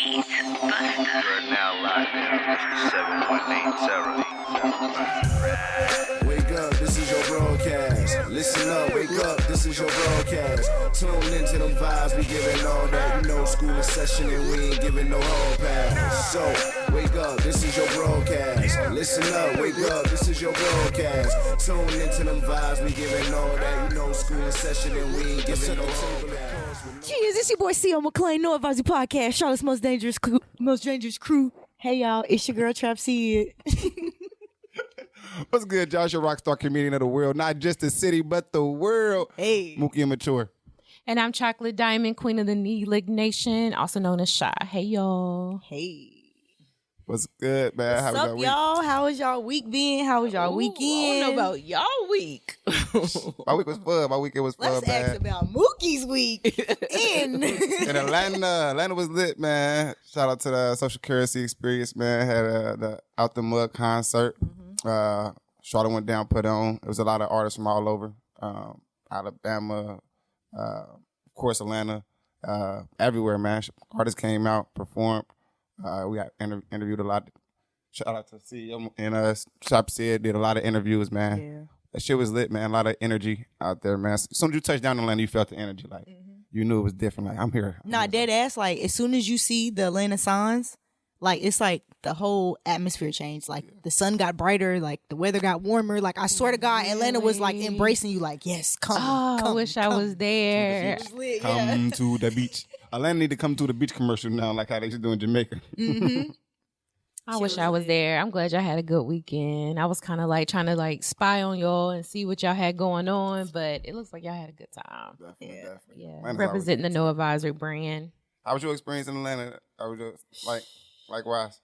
You're now locked in with 718 Wake up, this is your broadcast. Listen up, wake up, this is your broadcast. Tune into them vibes, we giving all that. You know, school in session and we ain't giving no hall pass. So, wake up, this is your broadcast. Listen up, wake up, this is your broadcast. Tune into them vibes, we giving all that. You know, school in session and we ain't giving no hall pass. Cheers, it's your boy C.O. McClain, NoAdvisory Podcast, Charlotte's most dangerous crew. Hey, y'all, it's your girl, Trap Sid. What's good, Josh? Your rockstar comedian of the world. Not just the city, but the world. Hey. Mookie Immature. And I'm Chocolate Diamond, Queen of the Knee Lick Nation, also known as Shy. Hey, y'all. Hey. What's good, man? What's How was up, your y'all? How was y'all week been? How was y'all weekend? I don't know about y'all week. week? My week was fun. My weekend was fun, Let's man. ask about Mookie's week. In Atlanta. Atlanta was lit, man. Shout out to the Social Currency Experience, man. Had the Out the Mud concert. Charlotte went down, put on. It was a lot of artists from all over. Alabama, of course, Atlanta. Everywhere, man. Artists came out, performed. We got interviewed a lot. Shout out to CEO and Shop said did a lot of interviews, man. Yeah. That shit was lit, man. A lot of energy out there, man. As soon as you touched down in Atlanta, you felt the energy. Like, you knew it was different. Like, I'm here. Nah, dead ass. Like, as soon as you see the Atlanta signs, like, it's like the whole atmosphere changed. Like, the sun got brighter. Like, the weather got warmer. Like, I swear to God, Atlanta was like embracing you. Like, yes, come. I wish I was there. Come to the beach. Atlanta need to come to the beach commercial now, like how they used to do in Jamaica. I wish I was there. I'm glad y'all had a good weekend. I was kind of like trying to like spy on y'all and see what y'all had going on, but it looks like y'all had a good time. Definitely. Yeah, Atlanta's representing the always No Advisory brand. How was your experience in Atlanta? I was just likewise.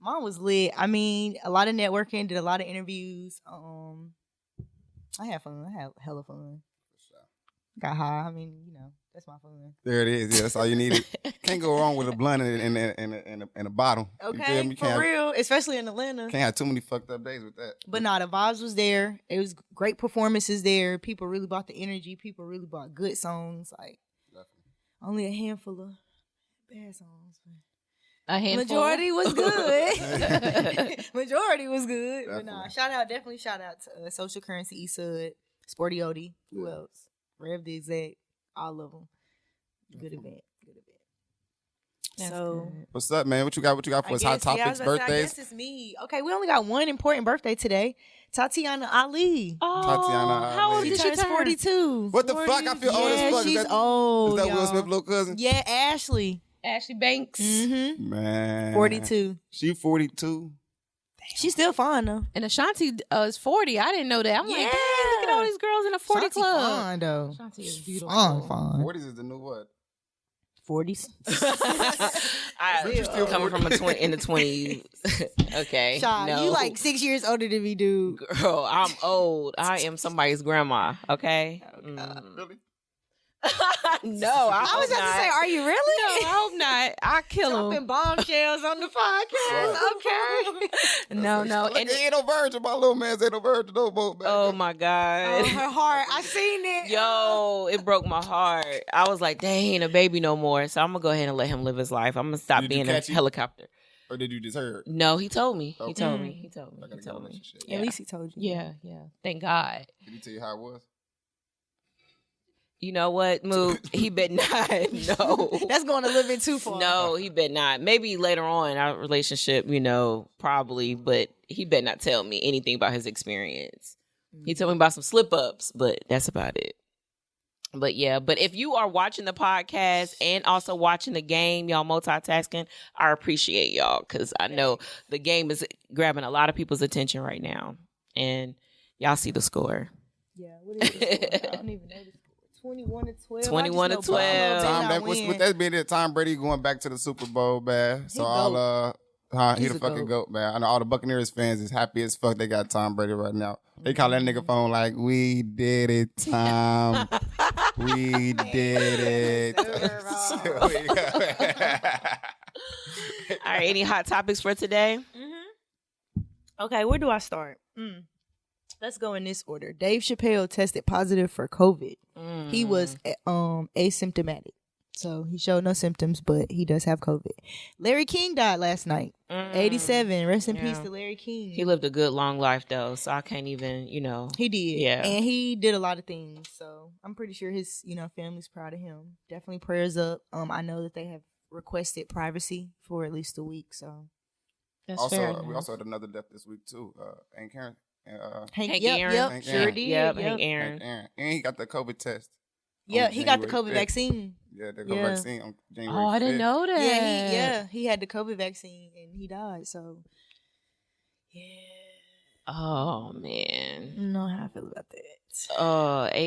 Mine was lit. I mean, a lot of networking, did a lot of interviews. I had fun. I had hella fun. Got high. I mean, you know, that's my fun. There it is. Yeah, that's all you needed. Can't go wrong with a blunt and a bottle. You feel me? Okay, for real, especially in Atlanta. Can't have too many fucked up days with that. But nah, the vibes was there. It was great performances there. People really bought the energy. People really bought good songs. Like, only a handful of bad songs. A handful. Majority was good. Majority was good. Definitely. But nah, definitely shout out to Social Currency, Eastside, Sporty Odie. Who else? Rev the Exact. All of them. Good event. That's So, good. What's up, man? What you got for us? Hot topics, I birthdays? guess it's me. Okay, we only got one important birthday today. Tatiana Ali. Oh, Tatiana how old Ali. did She she turns turn? 42. What the fuck? I feel old as fuck. She's Is that old. Will y'all. Smith's little cousin? Yeah, Ashley. Ashley Banks. Mm-hmm. Man. 42. She 42. She's still fine though. And Ashanti is 40. I didn't know that. I'm like, Yeah. dang, look at all these girls in the 40 Shanti club. fine though. Ashanti is beautiful. Fine. 40s is the new what? 40s. I coming from in the 20s. Okay. Shy, no. you like 6 years older than me, dude. Girl, I'm old. I am somebody's grandma. Okay. Really? No, I was hope about to not. say, are you really? No, I hope not. I kill Dropping him. bombshells on the podcast. Okay. No. Like, And ain't no virgin. My little man's ain't no virgin no more, man. oh my God. Her heart. I seen it. Yo, it broke my heart. I was like, dang, he ain't a baby no more. So I'm gonna go ahead and let him live his life. I'm gonna stop Did you being a catch him? helicopter. Or did you just hear? No, he told me. Okay. He told me. He I gotta told go me. with some shit. Yeah. At least he told you. Yeah. Thank God. Did he tell you how it was? You know what, Moo? He bet not. No. That's going to live in too far. No, he bet not. Maybe later on in our relationship, probably, but he bet not tell me anything about his experience. He told me about some slip ups, but that's about it. But yeah, but if you are watching the podcast and also watching the game, y'all multitasking, I appreciate y'all because I know the game is grabbing a lot of people's attention right now. And y'all see the score. Yeah, what is it? I don't even know the score. 21 to 12. 21 to 12. With that being it, Tom Brady going back to the Super Bowl, man. So all he He's the a fucking goat. goat, man. I know all the Buccaneers fans is happy as fuck they got Tom Brady right now. They call that nigga phone like, we did it, Tom. We did it. All right, any hot topics for today? Okay, where do I start? Let's go in this order. Dave Chappelle tested positive for COVID. He was asymptomatic. So he showed no symptoms, but he does have COVID. Larry King died last night. 87. Rest in peace to Larry King. He lived a good long life though, so I can't even, He did. Yeah. And he did a lot of things. So I'm pretty sure his, family's proud of him. Definitely prayers up. I know that they have requested privacy for at least a week. So that's also, fair. we also had another death this week too. Hank Aaron. Hank Aaron. Yep, Hank sure Aaron. did. Yep, Yep. Hank Aaron. And he got the COVID test. Yeah, on he got the January COVID 5th. vaccine. Yeah, the COVID vaccine on January 5th. Oh, I didn't know that. Yeah, he had the COVID vaccine and he died. So yeah. Oh man. I don't know how I feel about that.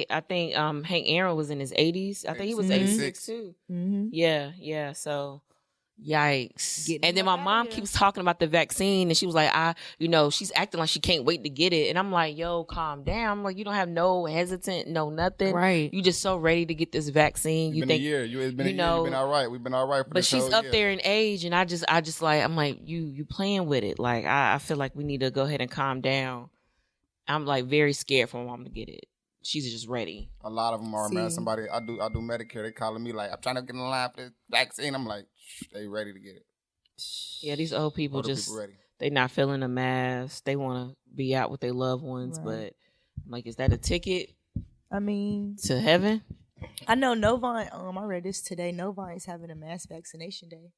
I think Hank Aaron was in his 80s. I think he was 86 too. Mm-hmm. Yeah. So, yikes. Getting And then him my up outta mom here. keeps talking about the vaccine, and she was like, she's acting like she can't wait to get it. And I'm like, yo, calm down. I'm like, you don't have no hesitant, no nothing. Right. You just so ready to get this vaccine. It's been a year. It's been a year. You've been all right. We've been all right for But this she's whole up year. there in age, and I just like, I'm like, you playing with it. Like, I feel like we need to go ahead and calm down. I'm like very scared for my mom to get it. She's just ready. A lot of them are, man. Somebody, I do Medicare. They calling me like, I'm trying to get in line for this vaccine. I'm like, they ready to get it. Yeah, these old people Older just people ready. they not feeling the mask. They want to be out with their loved ones, but I'm like, is that a ticket I mean, to heaven? I know Novant. I read this today. Novant is having a mass vaccination day,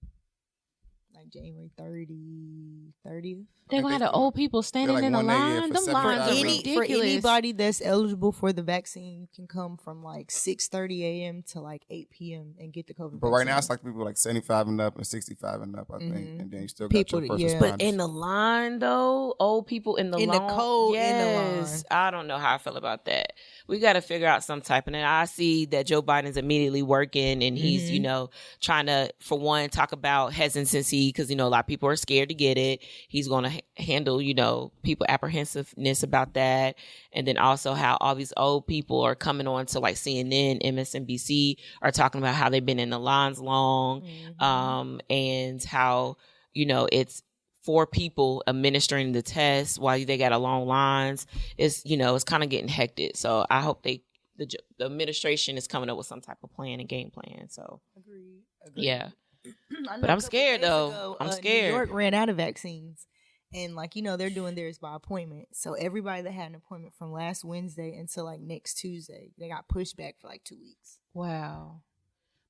like January 30th. They're gonna have the old people standing like in a 1 a.m. line. for Them separate lines are hours. ridiculous. For anybody that's eligible for the vaccine, you can come from like 6:30 a.m. to like 8 p.m. and get the COVID. But right now, vaccine. it's like people like 75 and up and 65 and up, I think. Mhm. And then you still got People, your first yeah. But responders. in the line though, old people in the In the line, cold, in the yes, line. I don't know how I feel about that. We got to figure out some type. And then I see that Joe Biden's immediately working, and he's trying to, for one, talk about hesitancy because a lot of people are scared to get it. He's going to handle people apprehensiveness about that, and then also how all these old people are coming on to like CNN, MSNBC are talking about how they've been in the lines long, and how it's 4 people administering the test while they got a long lines. It's it's kind of getting hectic. So I hope the administration is coming up with some type of plan and game plan. So Agreed. yeah. I know But a I'm couple scared, days though. ago, I'm New scared. York ran out of vaccines, and they're doing theirs by appointment. So everybody that had an appointment from last Wednesday until like next Tuesday, they got pushed back for like 2 weeks. Wow.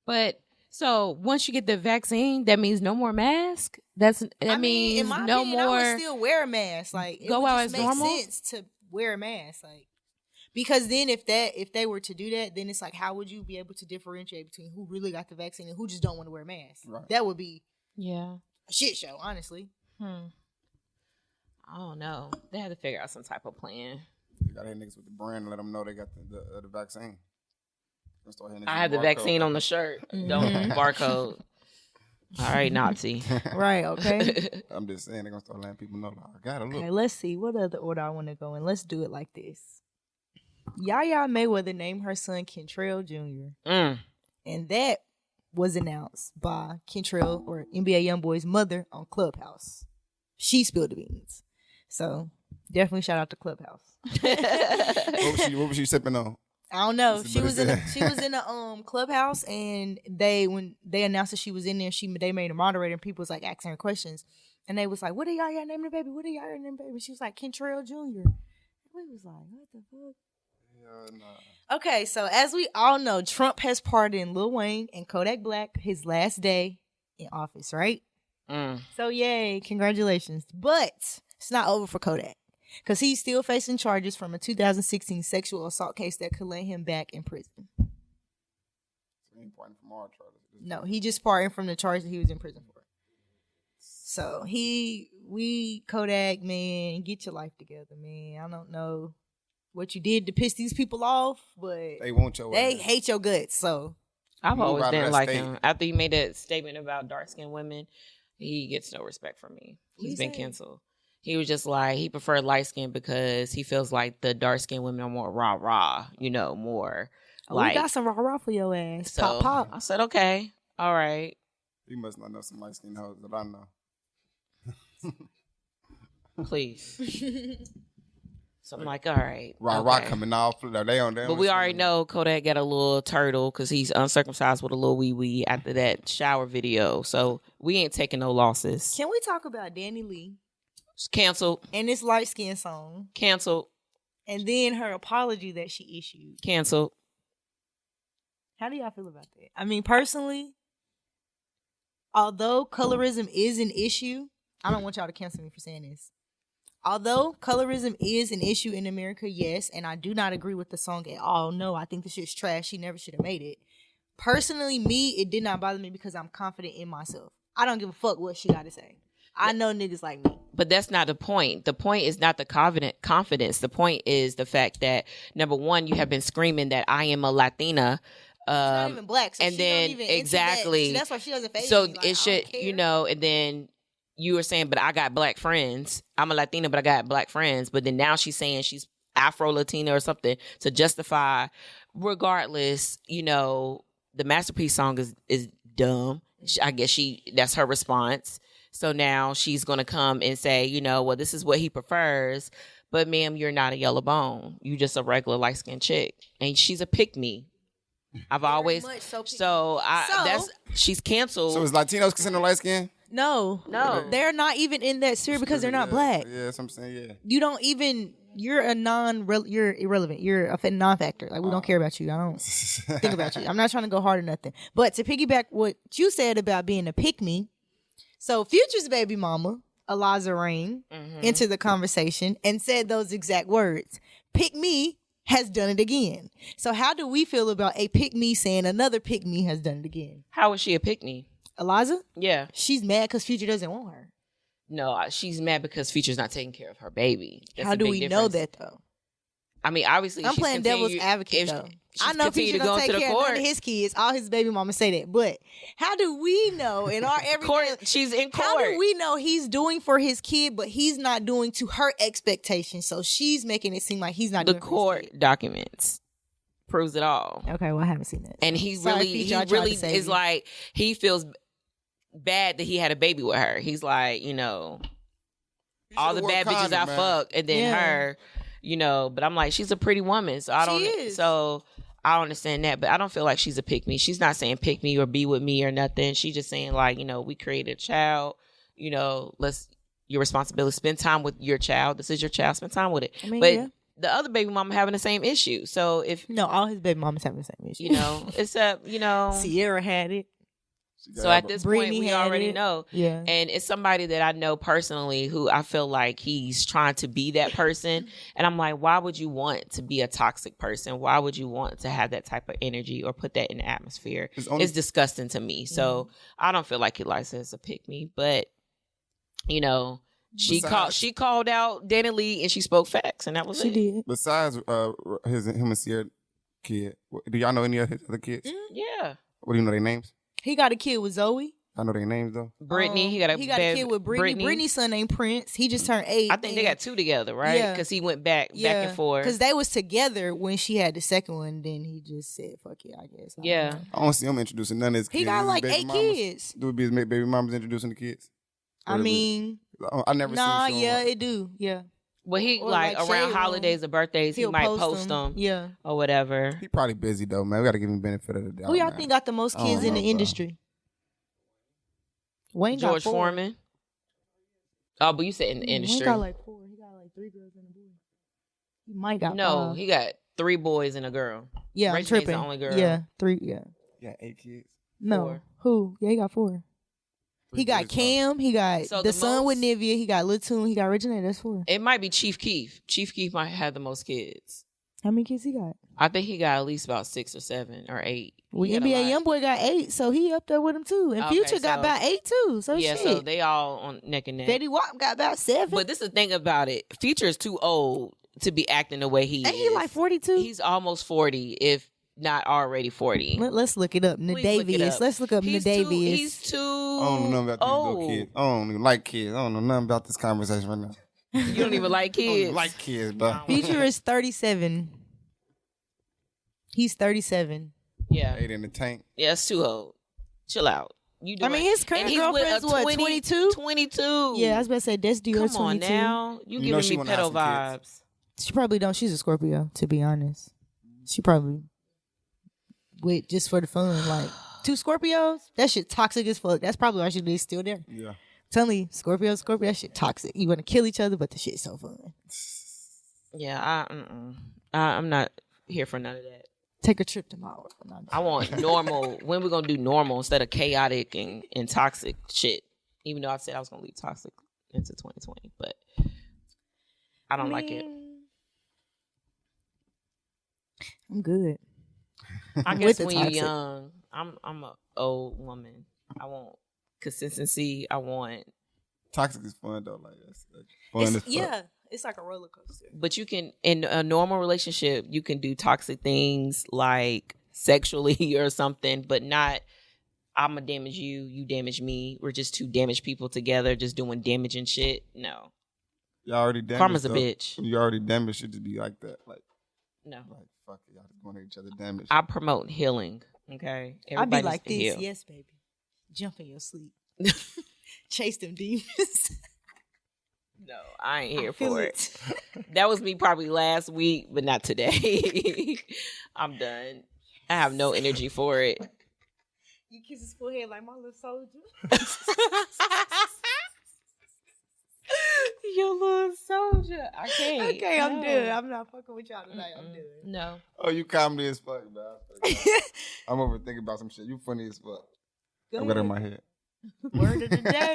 But so once you get the vaccine, that means no more mask. That means in my no opinion, more. I would still wear a mask. Like, it Go would out just as make normal? sense to wear a mask. Like, because then if they were to do that, then it's like, how would you be able to differentiate between who really got the vaccine and who just don't want to wear a mask? Right. That would be Yeah. a shit show, honestly. I don't know. They had to figure out some type of plan. You got to hit niggas with the brand and let them know they got the vaccine. I have the vaccine on the shirt. Don't barcode. All right, Nazi. Right, okay. I'm just saying they're going to start letting people know. Like, I got to look. Okay, let's see. What other order I want to go in? Let's do it like this. Yaya Mayweather named her son Kentrell Jr. And that was announced by Kentrell, or NBA Youngboy's mother, on Clubhouse. She spilled the beans. So definitely shout out to Clubhouse. What was she sipping on? I don't know. What She was is in a, that? she was in a Clubhouse, and when they announced that she was in there, they made a moderator, and people was like asking her questions, and they was like, "What are y'all naming the baby? What are y'all naming the baby?" She was like, "Kentrell Jr." We was like, "What the fuck?" Okay, so as we all know, Trump has pardoned Lil Wayne and Kodak Black his last day in office, right? So yay, congratulations. But it's not over for Kodak, because he's still facing charges from a 2016 sexual assault case that could land him back in prison. He ain't pointing from our charges. No, he just pardoned from the charge that he was in prison for. So Kodak, man, get your life together, man. I don't know what you did to piss these people off, but They want your they ass. hate your guts. So I've Move always out of didn't that like state. him. After he made that statement about dark-skinned women, he gets no respect from me. He's been canceled. He was just like, he preferred light-skinned because he feels like the dark-skinned women are more rah-rah, more like. we got some rah-rah for your ass. So Pop, pop. I said, okay, all right. You must not know some light skinned hoes that I know. Please. So I'm like, all right. Rock coming off. They on there. But we already know Kodak got a little turtle because he's uncircumcised with a little wee after that shower video. So we ain't taking no losses. Can we talk about Danny Lee Canceled. and this light skin song? Canceled. And then her apology that she issued. Canceled. How do y'all feel about that? I mean, personally, although colorism is an issue, I don't want y'all to cancel me for saying this. Although colorism is an issue in America, yes, and I do not agree with the song at all. No, I think the shit's trash. She never should have made it. Personally, me, it did not bother me because I'm confident in myself. I don't give a fuck what she got to say. I know niggas like me. But that's not the point. The point is not the confidence. The point is the fact that, number one, you have been screaming that I am a Latina. She's not even black, so and she then don't even exactly. That's why she doesn't face So me. Like, it should, and then you were saying, but I got black friends. I'm a Latina, but I got black friends. But then now she's saying she's Afro-Latina or something to justify. Regardless, the Masterpiece song is dumb. I guess that's her response. So now she's going to come and say, well, this is what he prefers. But ma'am, you're not a yellow bone. You just a regular light-skinned chick. And she's a pick-me. I've always she's canceled. So is Latinos considered light skin? No. They're not even in that sphere because they're not black. Yeah, that's what I'm saying, yeah. You don't even, you're irrelevant. You're a non-factor. Like, we don't care about you. I don't think about you. I'm not trying to go hard or nothing. But to piggyback what you said about being a pick-me, so Future's baby mama, Eliza Rain, entered the conversation and said those exact words. Pick me has done it again. So how do we feel about a pick-me saying another pick-me has done it again? How is she a pick-me? Eliza? Yeah. She's mad because Future doesn't want her. No, she's mad because Future's not taking care of her baby. That's how a do big we difference. know that, though? I mean, obviously, I'm playing devil's advocate, though. I know Future don't take care of none of his kids. All his baby mamas say that. But how do we know in our everyday... She's in court. How do we know he's doing for his kid, but he's not doing to her expectations? So she's making it seem like he's not doing the for court his kid. documents proves it all. Okay, well, I haven't seen that. And he really is like, he feels bad that he had a baby with her. He's like, all the bad bitches I fucked, and then her, but I'm like, she's a pretty woman, so I don't understand that, but I don't feel like she's a pick me. She's not saying pick me or be with me or nothing. She's just saying like, we created a child, your responsibility, spend time with your child. This is your child, spend time with it. I mean, but the other baby mama having the same issue. So all his baby mamas having the same issue. Except, Sierra had it. So at this point, Brittany we already know. Yeah. And it's somebody that I know personally who I feel like he's trying to be that person. And I'm like, why would you want to be a toxic person? Why would you want to have that type of energy or put that in the atmosphere? It's disgusting to me. So I don't feel like Eliza is a pick me. But, she called out Danny Lee and she spoke facts. And that was it. She did. Besides him and Sierra kid, do y'all know any of his other kids? Yeah. What do you know their names? He got a kid with Zoe. I know their names though. Brittany, he got a kid with Brittany. Brittany's son named Prince. He just turned 8. I think they got 2 together, right? Yeah. Because he went back and forth. Because they was together when she had the second one. Then he just said, "Fuck it, I guess." I don't see him introducing none of his kids. He got like 8 kids. Do it be his baby mamas introducing the kids? I mean, I never seen. Yeah, it do. Yeah. Well, he like around holidays or birthdays, he might post them, or whatever. He probably busy though, man. We got to give him benefit of the doubt. Who y'all think got the most kids in the industry? Wayne got George 4. Foreman. Oh, but you said in the industry. He got like 4. He got like 3 girls and a boy. He might got 5. He got 3 boys and a girl. Yeah, I'm tripping. The only girl. Yeah, 3. Yeah. Yeah, 8 kids. No, 4. Who? Yeah, he got 4. He got Cam. He got the son with Nivea. He got Lil Tune. He got Reginae. That's 4. It might be Chief Keef. Chief Keef might have the most kids. How many kids he got? I think he got at least about 6 or 7 or 8. Well, NBA YoungBoy got 8, so he up there with him too. And Future got about 8 too. So so they all on neck and neck. Fetty Wap got about 7. But this is the thing about it. Future is too old to be acting the way he is. Ain't he like 42? He's almost 40, if not already 40. Let's look it up. Nadavius. Let's look up Nadavius. He's too I don't know about these little kids. I don't even like kids. I don't know nothing about this conversation right now. You don't even like kids? I don't even like kids, bro. Future is 37. He's 37. Yeah. 8 in the tank. Yeah, it's too old. Chill out. I mean, his current girlfriend's what, 22? 22. Yeah, I was about to say, that's Dior's 22. Come on now. You giving me pedo vibes. She probably don't. She's a Scorpio, to be honest. She probably with just for the fun. Like 2 Scorpios, that shit toxic as fuck. That's probably why she's still there. Yeah. Tell me, Scorpio, that shit toxic. You want to kill each other, but the shit's so fun. Yeah, I'm not here for none of that. Take a trip tomorrow. I want normal. When we're gonna do normal instead of chaotic and toxic shit. Even though I said I was gonna leave toxic into 2020, but I don't like it. I'm good. I With guess the when you're toxic. young, I'm an old woman. I want consistency. I want, Toxic is fun though. Like that's fun as fuck. Yeah, it's like a roller coaster. but you can in a normal relationship, you can do toxic things like sexually or something, but not. I'm gonna damage you, you damage me. We're just 2 damaged people together, just doing damaging shit. No, Y'all already damaged. karma's a though. bitch. When you already damaged, should just be like that. Like No, fuck it, y'all just going at each other damaged. I promote healing. Okay, I be Everybody like needs to this, heal. yes, baby. Jump in your sleep. Chase them demons. No, I ain't here feel for it. That was me probably last week, but not today. I'm done. I have no energy for it. You kiss his forehead like my little soldier. Your little soldier. I can't. Okay, I'm No. done. I'm not fucking with y'all tonight. I'm done. No. Oh, you comedy as fuck, man. I'm overthinking about some shit. You funny as fuck. Go I got it in ahead. my head. Word of the day.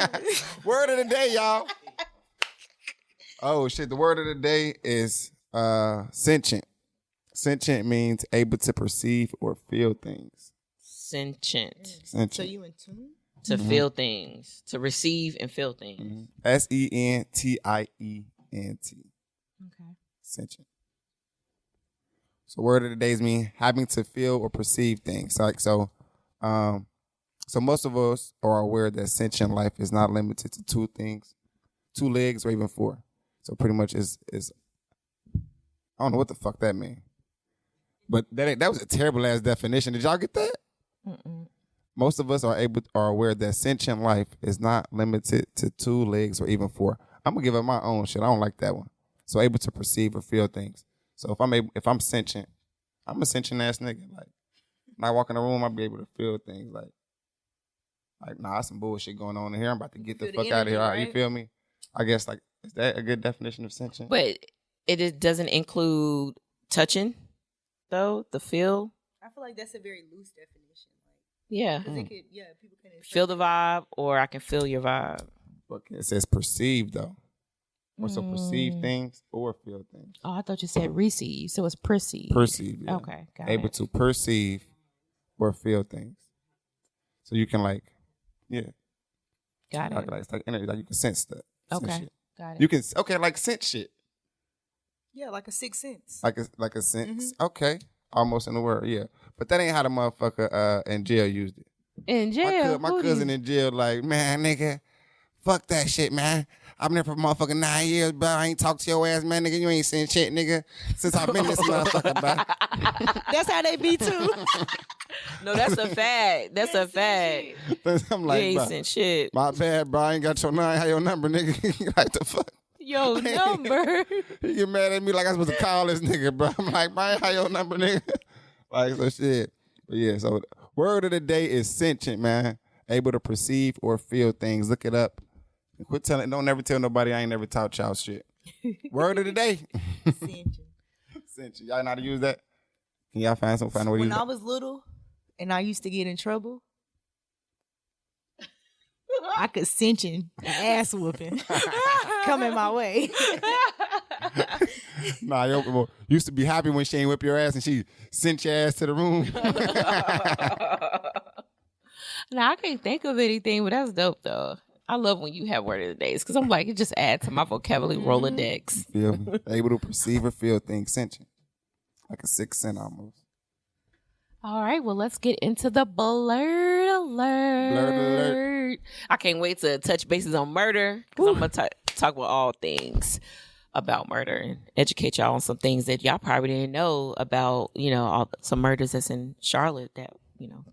Word of the day, y'all. Oh shit, the word of the day is sentient. Sentient means able to perceive or feel things. Sentient. Sentient. So you in tune? To feel things. To receive and feel things. Sentient. Okay. Sentient. So word of the day means having to feel or perceive things. So most of us are aware that sentient life is not limited to 2 things, 2 legs, or even 4. So pretty much is I don't know what the fuck that means. But that was a terrible ass definition. Did y'all get that? Mm-mm. Most of us are aware that sentient life is not limited to 2 legs or even 4. I'm gonna give up my own shit. I don't like that one. So able to perceive or feel things. So if I'm sentient, I'm a sentient ass nigga. Like when I walk in the room, I'll be able to feel things like nah, some bullshit going on in here. I'm about to get the Feel the fuck out of here. energy, You right? feel me? I guess is that a good definition of sentient? But doesn't include touching, though, the feel. I feel like that's a very loose definition. Yeah. Because it could, people can Feel the vibe, or I can feel your vibe. But it says perceive though. Or so perceive things or feel things. Oh, I thought you said receive, so it's perceive. Perceive. Yeah. Okay, got Able it. to perceive or feel things. So you can Got it. it's like energy, like you can sense stuff. Sense Okay, shit. got it. You can like sense shit. Yeah, like a 6th sense. Like a sense. Okay. Almost in the word, yeah. But that ain't how the motherfucker in jail used it. In jail, My cousin in jail, like, man, nigga, fuck that shit, man. I've been there for motherfucking 9 years, bro. I ain't talked to your ass, man, nigga. You ain't saying shit, nigga. Since I've been this motherfucker, bro. That's how they be too. No, that's a fact. That's a fact. I'm You like, ain't bro, sent shit. my bad, bro. I ain't got your number, nigga. Like the fuck. Yo, number. He get mad at me like I'm supposed to call this nigga, bro. I'm like, bro, I ain't have your number, nigga. Like, so shit. But yeah, so word of the day is sentient, man. Able to perceive or feel things. Look it up. Quit telling. Don't never tell nobody I ain't never taught y'all shit. Word of the day. Sentient. Y'all know how to use that? Can y'all find a way to When use I that? was little and I used to get in trouble, I could sentient an ass whooping coming my way. Nah, yo, used to be happy when she ain't whip your ass and she sent your ass to the room. Now, I can't think of anything, but that's dope, though. I love when you have word of the days because I'm like, it just adds to my vocabulary Rolodex. Feel me? Able to perceive or feel things sentient. Like a 6th sense almost. All right, well, let's get into the blurred alert. Blurred alert. I can't wait to touch bases on murder because I'm going to talk about all things about murder and educate y'all on some things that y'all probably didn't know about, some murders that's in Charlotte that,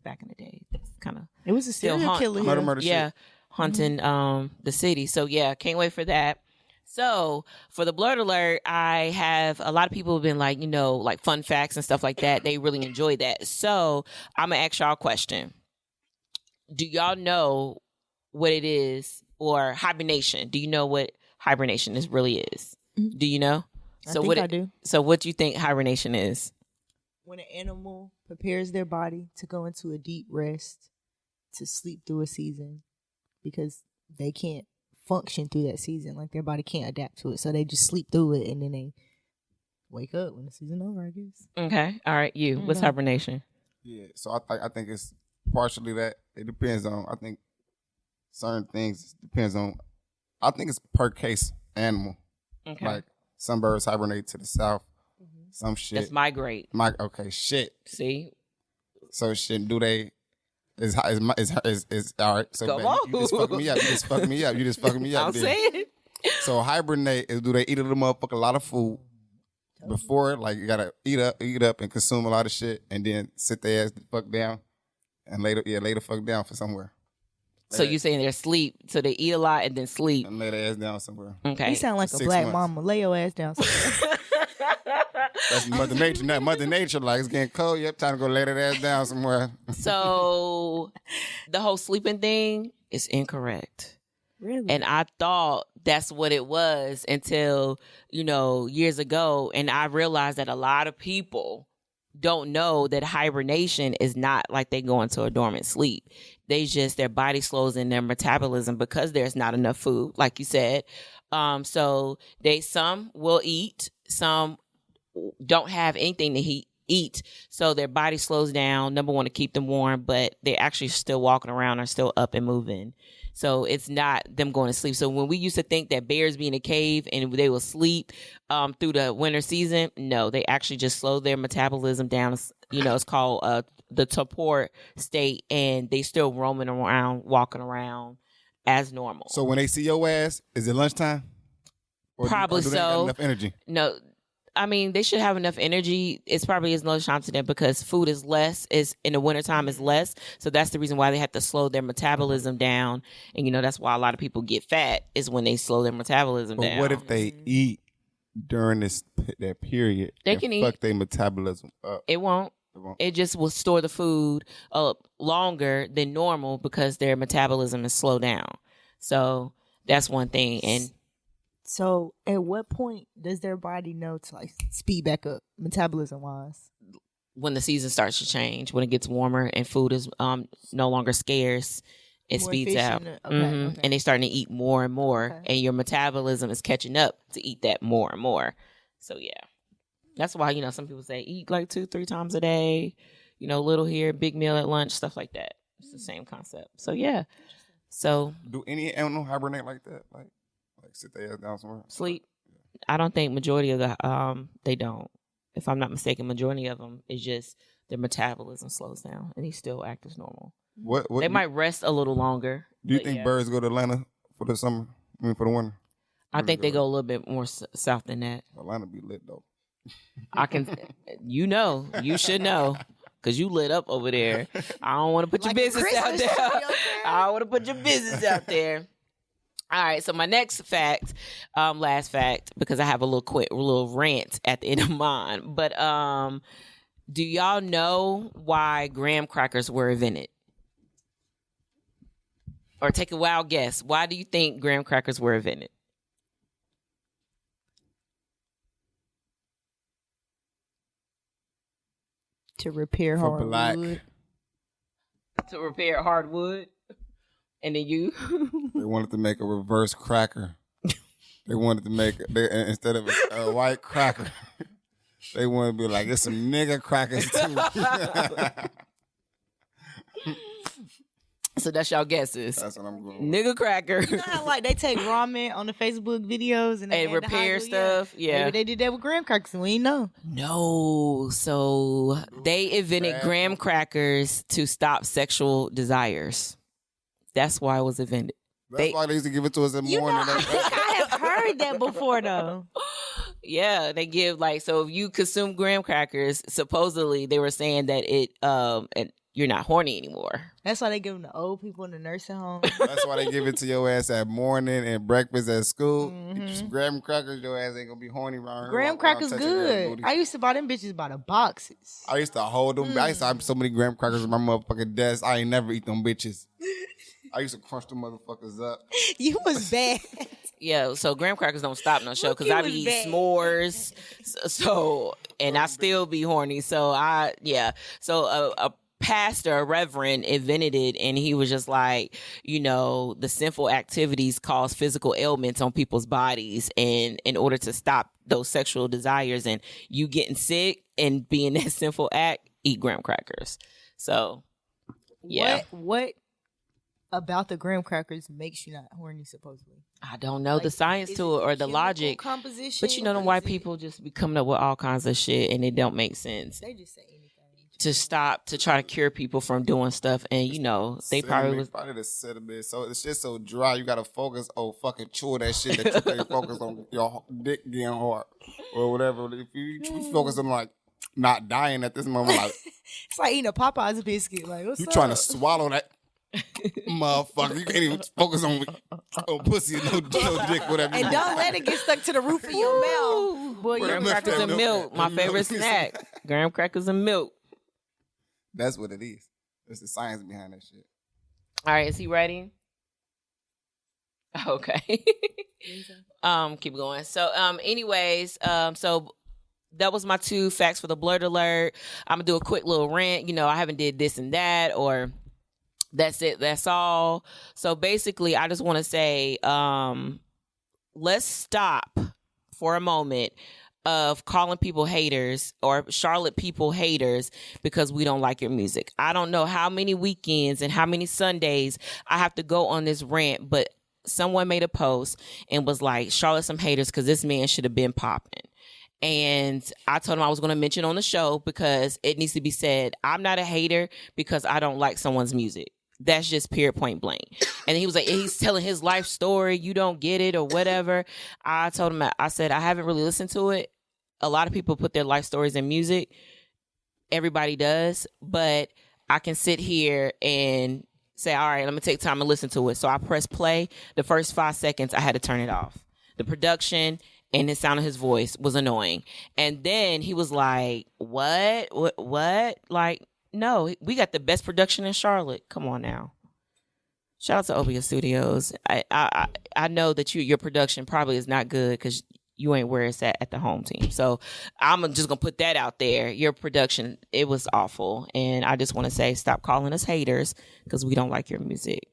back in the day. Kind of It was a serial killer. Murder yeah, shit. haunting the city. So, yeah, can't wait for that. So for the blurt alert, I have a lot of people have been like, like fun facts and stuff like that. They really enjoy that. So I'm going to ask y'all a question. Do y'all know what it is, or hibernation? Do you know what hibernation really is? Mm-hmm. Do you know? I do. So what do you think hibernation is? When an animal prepares their body to go into a deep rest, to sleep through a season, because they can't function through that season, like their body can't adapt to it, so they just sleep through it and then they wake up when the season over, I guess. Okay, all right. What's hibernation? Yeah, so I think it's partially that. It depends on, I think certain things depends on, I think it's per case animal. Okay, like some birds hibernate to the south, some shit that's migrate. Okay, shit. See, so shit, do they? Is all right. So Come baby, on. you just fucking me up. You just fucking me up. I'm saying. So hibernate is, do they eat a lot of food before? Like you gotta eat up and consume a lot of shit, and then sit their ass the fuck down, and lay the fuck down for somewhere. So you saying they're sleep? So they eat a lot and then sleep and lay their ass down somewhere. Okay. You sound like a black mama. Lay your ass down somewhere. That's Mother Nature. Not Mother Nature. Like it's getting cold. Yep, time to go lay that ass down somewhere. So the whole sleeping thing is incorrect. Really? And I thought that's what it was until, years ago. And I realized that a lot of people don't know that hibernation is not like they go into a dormant sleep. Their body slows in their metabolism because there's not enough food, like you said. So some will eat, some don't have anything to eat. So their body slows down, number one, to keep them warm, but they're actually still walking around, are still up and moving. So it's not them going to sleep. So when we used to think that bears be in a cave and they will sleep through the winter season, no, they actually just slow their metabolism down. It's called the torpor state, and they still roaming around, walking around as normal. So when they see your ass, is it lunchtime? Probably do so. They got enough energy? No. I mean, they should have enough energy. It's probably is lunchtime to them because food is less, is in the wintertime is less. So that's the reason why they have to slow their metabolism down. And, that's why a lot of people get fat is when they slow their metabolism down. But what if they eat during that period? They can eat. Fuck their metabolism up. It won't. It just will store the food up longer than normal because their metabolism is slowed down. So that's one thing. And so at what point does their body know to speed back up metabolism wise? When the season starts to change, when it gets warmer and food is no longer scarce, it more speeds out. Okay. And they're starting to eat more and more, and your metabolism is catching up to eat that more and more. So yeah, that's why some people say eat like 2-3 times a day, little here, big meal at lunch, stuff like that. It's the same concept. So yeah. So do any animal hibernate like that? Like sit their ass down somewhere? Sleep. I don't think majority of the they don't. If I'm not mistaken, majority of them is just their metabolism slows down and they still act as normal. What they might rest a little longer. Do you think birds go to Atlanta for the summer? For the winter? I think they go a little bit more south than that. Atlanta be lit though. I can, you should know. Cause you lit up over there. I don't want to put your business out there. I don't want to put your business out there. All right, so my next fact, last fact, because I have a little rant at the end of mine. But do y'all know why graham crackers were invented? Or take a wild guess. Why do you think graham crackers were invented? To repair hardwood. To repair hardwood? And then you? They wanted to make a reverse cracker. They wanted to make, instead of a white cracker, they wanted to be like, it's some nigga crackers too. So that's y'all guesses. That's what I'm going Nigga cracker. You know how they take ramen on the Facebook videos and repair stuff? Yeah. Maybe they did that with graham crackers and we ain't know. No. So they invented graham crackers to stop sexual desires. That's why it was invented. That's why they used to give it to us in the morning. I have heard that before though. Yeah, they give so if you consume graham crackers, supposedly they were saying that you're not horny anymore. That's why they give them to old people in the nursing home. That's why they give it to your ass at morning and breakfast at school. You just grab them crackers, your ass ain't gonna be horny around here. Graham crackers good. I used to buy them bitches by the boxes. I used to hold them. I used to have so many graham crackers in my motherfucking desk. I ain't never eat them bitches. I used to crunch them motherfuckers up. You was bad. Yeah, so graham crackers don't stop no show because I be eating s'mores. So and I still be horny. So a pastor, a reverend invented it, and he was just like, the sinful activities cause physical ailments on people's bodies, and in order to stop those sexual desires and you getting sick and being that sinful act, eat graham crackers. So yeah. What about the graham crackers makes you not horny, supposedly? I don't know the science to it or the logic. Composition, but them white people just be coming up with all kinds of shit and it don't make sense. They just say anything. To try to cure people from doing stuff, and they probably the sediment. So it's just so dry. You gotta focus on fucking chew that shit that you can't focus on your dick getting hard or whatever. If you focus on like not dying at this moment, like it's like eating a Popeyes biscuit. Like what's you up? trying to swallow that motherfucker. You can't even focus on pussy, no dick, whatever. And don't let it get stuck to the roof of your mouth. Boy, graham crackers and milk, my favorite snack. Graham crackers and milk. That's what it is. There's the science behind that shit. All right, is he ready? Okay. Keep going. So, so that was my 2 facts for the blurt alert. I'm gonna do a quick little rant. I haven't did this and that, or that's it. That's all. So basically, I just want to say, let's stop for a moment of calling people haters or Charlotte people haters because we don't like your music. I don't know how many weekends and how many Sundays I have to go on this rant, but someone made a post and was like, Charlotte some haters because this man should have been popping. And I told him I was going to mention on the show because it needs to be said, I'm not a hater because I don't like someone's music. That's just period, point blank. And he was like, he's telling his life story. You don't get it or whatever. I told him, I said, I haven't really listened to it. A lot of people put their life stories in music. Everybody does. But I can sit here and say, all right, let me take time to listen to it. So I pressed play. The first 5 seconds, I had to turn it off. The production and the sound of his voice was annoying. And then he was like, what? Like, no, we got the best production in Charlotte. Come on now. Shout out to Obia Studios. I know that your production probably is not good because you ain't where it's at the home team. So I'm just going to put that out there. Your production, it was awful. And I just want to say, stop calling us haters because we don't like your music.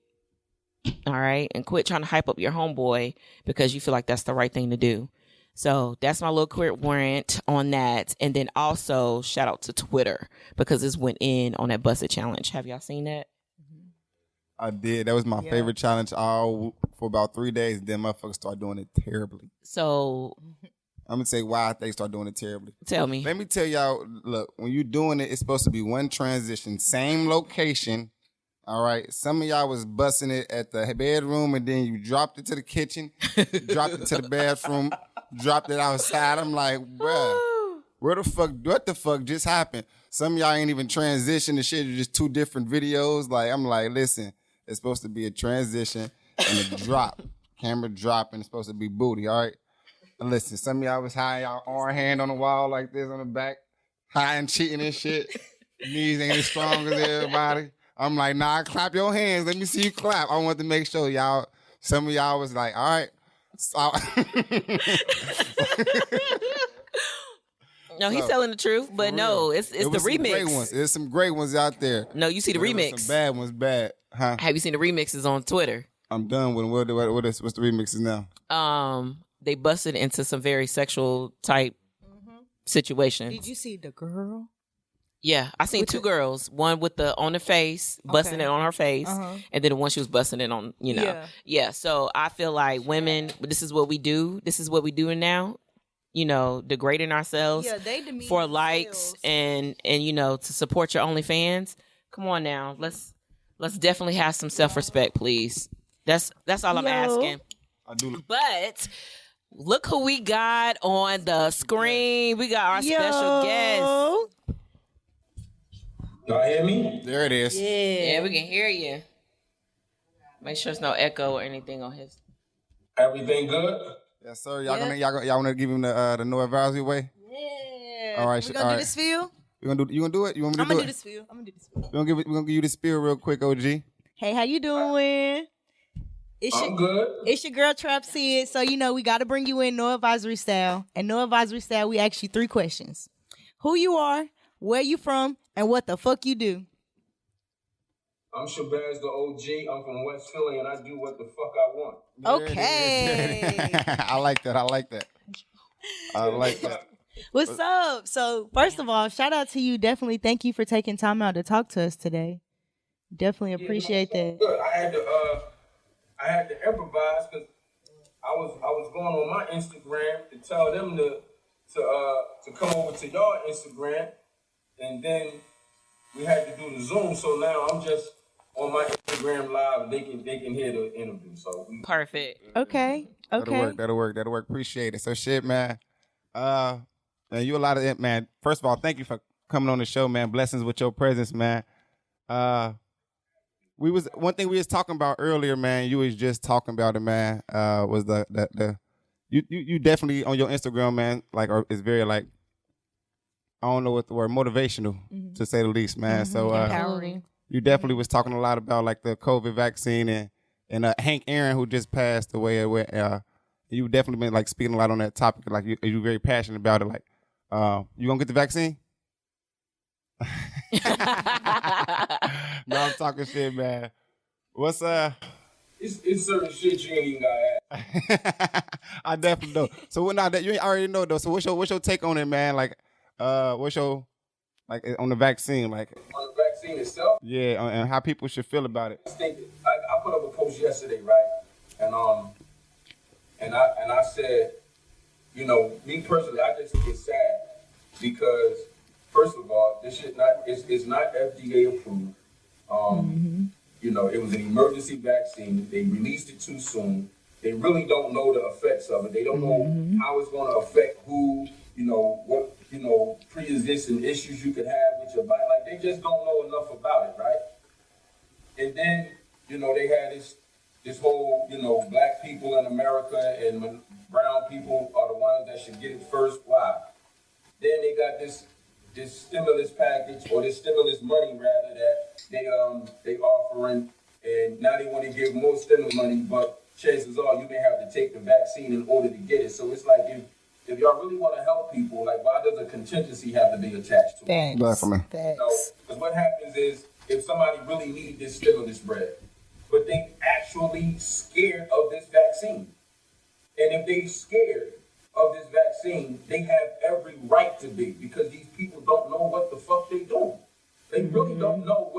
All right? And quit trying to hype up your homeboy because you feel like that's the right thing to do. So that's my little quick rant on that. And then also shout out to Twitter because this went in on that Busted Challenge. Have y'all seen that? I did. That was my favorite challenge all for about 3 days. Then motherfuckers start doing it terribly. So I'm going to tell you why they start doing it terribly. Tell me. Let me tell y'all, look, when you're doing it, it's supposed to be one transition, same location. All right. Some of y'all was busting it at the bedroom and then you dropped it to the kitchen, dropped it to the bathroom, dropped it outside. I'm like, bruh, what the fuck just happened? Some of y'all ain't even transition the shit. It's just 2 different videos. Like, I'm like, listen, it's supposed to be a transition and a drop. Camera drop and it's supposed to be booty, all right? And listen, some of y'all was high, y'all arm hand on the wall like this on the back, high and cheating and shit. Knees ain't as strong as everybody. I'm like, nah, clap your hands. Let me see you clap. I want to make sure y'all, some of y'all was like, all right. So, no, he's telling the truth, but no, it's the remix. Great ones. There's some great ones out there. No, you see the remix. Some bad ones, bad. Huh? Have you seen the remixes on Twitter? I'm done with them. What's the remixes now? They busted into some very sexual type situations. Did you see the girl? Yeah, I seen 2 girls. One with the on the face, busting it on her face, and then the one she was busting it on. Yeah. So I feel like women, this is what we do. This is what we doing now. Degrading ourselves for likes and to support your OnlyFans. Come on now, let's definitely have some self-respect, please. That's all I'm asking. I do. But look who we got on the screen. We got our special guest. Y'all hear me? There it is. Yeah, we can hear you. Make sure there's no echo or anything on his. Everything good? Yes, sir. Y'all want to give him the no advisory way? Yeah. All right, We gonna all do right. the spiel? You gonna do it? You want me to I'm do gonna it? do the spiel. We're gonna give you the spiel real quick, OG. Hey, how you doing? I'm good. It's your girl Trap Sid. So we got to bring you in No Advisory style. And No Advisory style, we ask you 3 questions: who you are, where you from, and what the fuck you do. I'm Shabazz the OG. I'm from West Philly, and I do what the fuck I want. Okay. I like that. I like that. What's up? So first of all, shout out to you. Definitely thank you for taking time out to talk to us today. Definitely appreciate that. Good. I had to improvise because I was going on my Instagram to tell them to come over to your Instagram, and then we had to do the Zoom. So now I'm just on my Instagram live. They can hear the interview. So Perfect. Okay. That'll work. Appreciate it. So shit, man. Man, you a lot of it, man. First of all, thank you for coming on the show, man. Blessings with your presence, man. One thing we was talking about earlier, man. You was just talking about it, man. Was the you definitely on your Instagram, man. Like, or it's very like, I don't know what the word, motivational to say the least, man. So Empowering. you definitely was talking a lot about like the COVID vaccine and Hank Aaron, who just passed away. You definitely been like speaking a lot on that topic. Like you very passionate about it. Like, you gonna get the vaccine? No, I'm talking shit, man. What's it's certain shit you ain't even gotta ask. I definitely know. So what now that you already know though. So what's your take on it, man? Like, what's your like on the vaccine? Like On the vaccine itself, yeah, and how people should feel about it. I put up a post yesterday, right? And I said, me personally, I just think it's sad because first of all, this shit it's not FDA approved. It was an emergency vaccine. They released it too soon. They really don't know the effects of it. They don't know how it's going to affect who, what, pre-existing issues you could have with your body. Like, they just don't know enough about it, right? And then, they had this whole, black people in America and brown people are the ones that should get it first. Why? Then they got this stimulus package or this stimulus money rather that they offering, and now they want to give more stimulus money, but chances are you may have to take the vaccine in order to get it. So it's like if y'all really want to help people, like why does a contingency have to be attached to it? Definitely. Thanks. Because what happens is if somebody really needs this stimulus bread, but they actually scared of this vaccine, and if they scared of this vaccine, they have every right to be, because these people don't know what the fuck they doing. They really don't know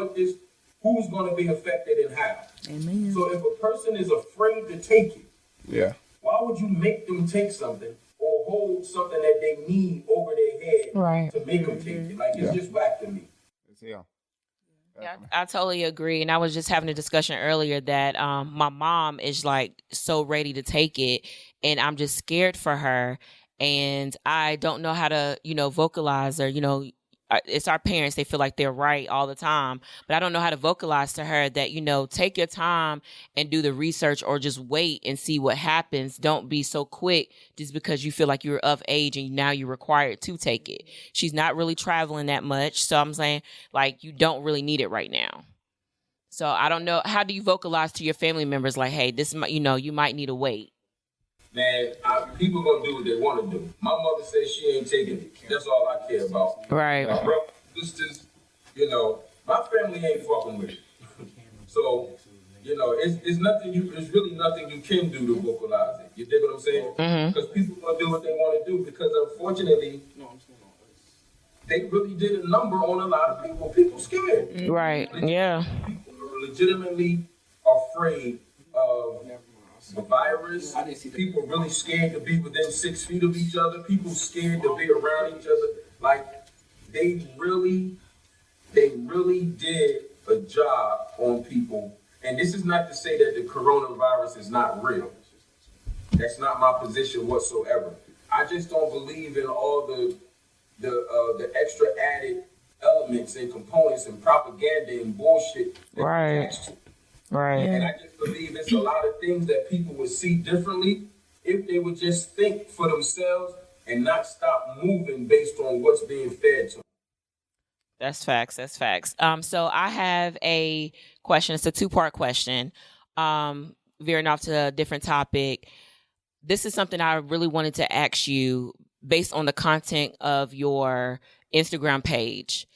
who's going to be affected and how. Amen. So if a person is afraid to take it, Yeah. why would you make them take something or hold something that they need over their head to make them take it? Like, it's just whack to me. Yeah. Yeah, I totally agree. And I was just having a discussion earlier that my mom is like so ready to take it, and I'm just scared for her. And I don't know how to, vocalize or, it's our parents. They feel like they're right all the time, but I don't know how to vocalize to her that, take your time and do the research or just wait and see what happens. Don't be so quick just because you feel like you're of age and now you're required to take it. She's not really traveling that much. So I'm saying like, you don't really need it right now. So I don't know. How do you vocalize to your family members? Like, hey, this, you might need to wait. Man, people gonna do what they want to do. My mother says she ain't taking it. That's all I care about. Right. My brothers, sisters, my family ain't fucking with it. So, it's nothing it's really nothing you can do to vocalize it. You dig what I'm saying? Because people gonna do what they want to do. Because unfortunately, they really did a number on a lot of people. People scared. Right. Yeah. People are legitimately afraid of the virus. People really scared to be within 6 feet of each other. People scared to be around each other. Like, they really did a job on people. And this is not to say that the coronavirus is not real. That's not my position whatsoever. I just don't believe in all the extra added elements and components and propaganda and bullshit that Right. attached to it. Right. And I just believe it's a lot of things that people would see differently if they would just think for themselves and not stop moving based on what's being fed to them. That's facts. That's facts. So I have a question. It's a 2-part question. Veering off to a different topic. This is something I really wanted to ask you based on the content of your Instagram page.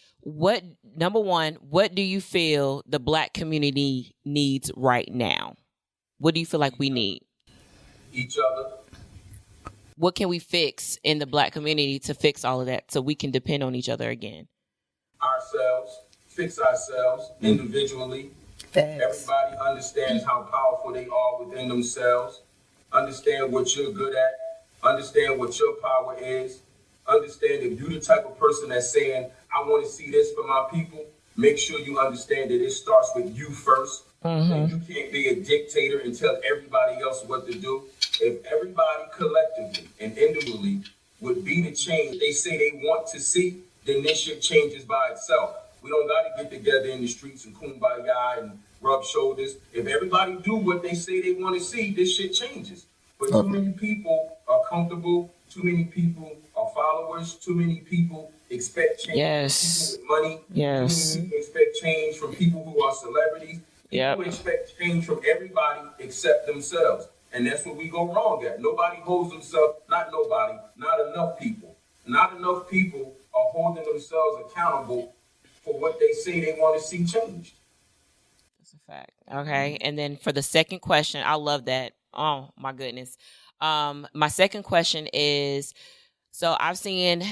Number one, what do you feel the Black community needs right now? What do you feel like we need? Each other. What can we fix in the Black community to fix all of that so we can depend on each other again? Ourselves, fix ourselves individually. Everybody understands how powerful they are within themselves. Understand what you're good at. Understand what your power is. Understand if you're the type of person that's saying, I want to see this for my people, make sure you understand that it starts with you first. And you can't be a dictator and tell everybody else what to do. If everybody collectively and individually would be the change they say they want to see, then this shit changes by itself. We don't got to get together in the streets and kumbaya and rub shoulders. If everybody do what they say they want to see, this shit changes. But too many people are comfortable. Too many people are followers. Too many people expect change Yes. from people with money. Yes. Too many people expect change from people who are celebrities. Yep. People expect change from everybody except themselves. And that's where we go wrong at. Nobody holds themselves, not nobody, not enough people. Not enough people are holding themselves accountable for what they say they want to see changed. That's a fact. Okay. And then for the second question, I love that. Oh my goodness. My second question is, so I've seen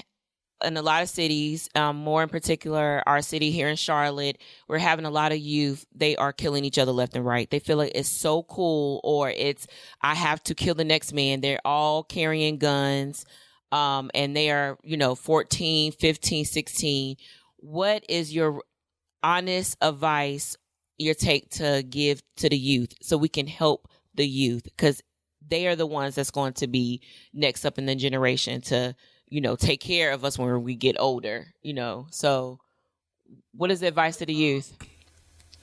in a lot of cities, more in particular, our city here in Charlotte, we're having a lot of youth. They are killing each other left and right. They feel like it's so cool, or it's, I have to kill the next man. They're all carrying guns. And they are, 14, 15, 16. What is your honest advice, your take to give to the youth so we can help the youth? Because they are the ones that's going to be next up in the generation to, take care of us when we get older, So what is the advice to the youth?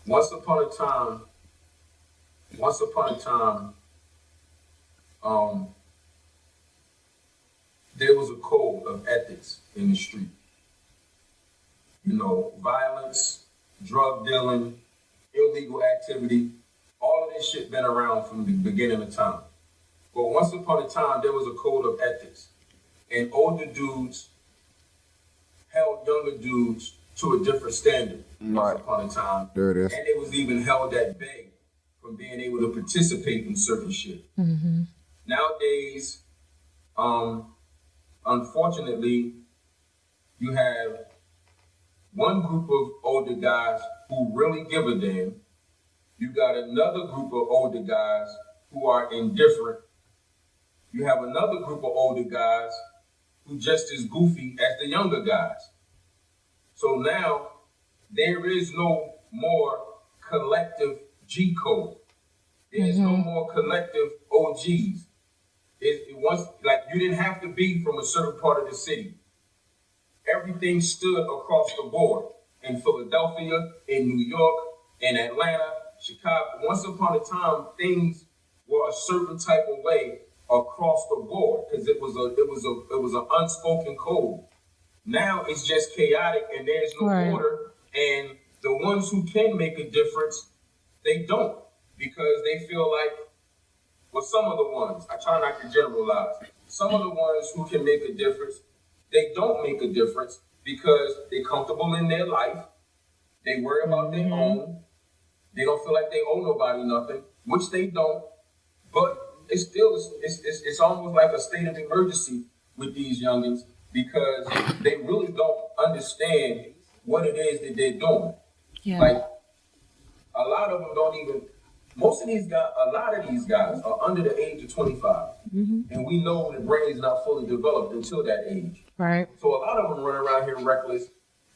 Once upon a time, there was a code of ethics in the street. Violence, drug dealing, illegal activity, all of this shit been around from the beginning of time. But once upon a time, there was a code of ethics. And older dudes held younger dudes to a different standard once upon a time. There it is. And it was even held at bay from being able to participate in certain shit. Mm-hmm. Nowadays, unfortunately, you have one group of older guys who really give a damn. You got another group of older guys who are indifferent. You have another group of older guys who just as goofy as the younger guys. So now there is no more collective G code. There's no more collective OGs. It once, like, you didn't have to be from a certain part of the city. Everything stood across the board in Philadelphia, in New York, in Atlanta, Chicago. Once upon a time, things were a certain type of way across the board because it was an unspoken code. Now it's just chaotic and there's no order. And the ones who can make a difference, they don't, because they feel like, well, some of the ones, I try not to generalize, some of the ones who can make a difference, they don't make a difference because they're comfortable in their life. They worry about their own. They don't feel like they owe nobody nothing, which they don't. But it's still, it's almost like a state of emergency with these youngins because they really don't understand what it is that they're doing. Yeah. Like, a lot of them don't even, most of these guys, a lot of these guys are under the age of 25. Mm-hmm. And we know the brain is not fully developed until that age. Right. So a lot of them run around here reckless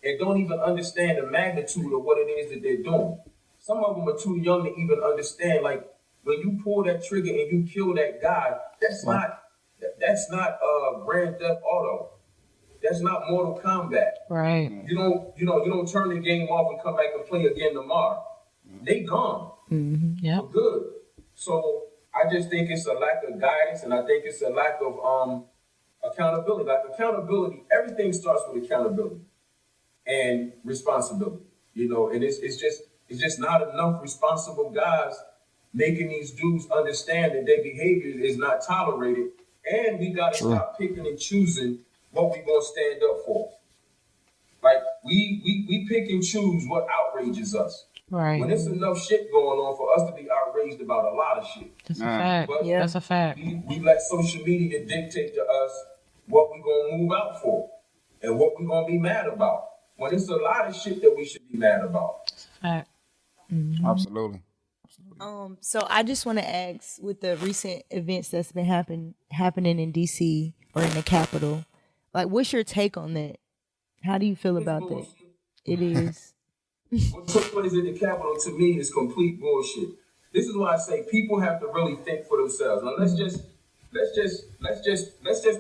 and don't even understand the magnitude of what it is that they're doing. Some of them are too young to even understand, like, when you pull that trigger and you kill that guy, that's not Grand Theft Auto. That's not Mortal Kombat. Right. You don't turn the game off and come back and play again tomorrow. They gone. Yep. For good. So I just think it's a lack of guidance, and I think it's a lack of accountability. Like accountability, everything starts with accountability and responsibility. And it's just not enough responsible guys making these dudes understand that their behavior is not tolerated, and we gotta stop picking and choosing what we gonna stand up for. Like we pick and choose what outrages us. Right. When there's enough shit going on for us to be outraged about a lot of shit. That's a fact. But That's a fact. we let social media dictate to us what we're gonna move out for and what we're gonna be mad about. When it's a lot of shit that we should be mad about. That's a fact. Absolutely. So I just want to ask, with the recent events that's been happening in DC or in the Capitol, like, what's your take on that? How do you feel about that? It is. What took place at the Capitol to me is complete bullshit. This is why I say people have to really think for themselves. Now let's just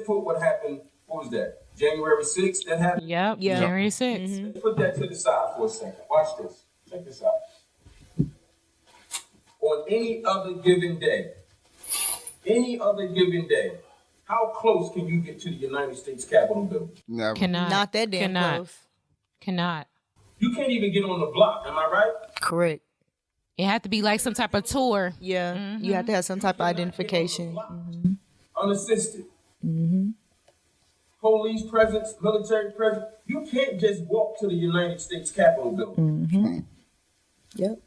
put what happened. What was that? January 6th that happened? Yep. Yeah. January 6th. Let's put that to the side for a second. Watch this. Check this out. On any other given day, how close can you get to the United States Capitol building? Never. Cannot. Not that damn close. Cannot. You can't even get on the block, am I right? Correct. It had to be like some type of tour. Yeah. You have to have some type of identification. Unassisted. Police presence, military presence. You can't just walk to the United States Capitol building. Yep.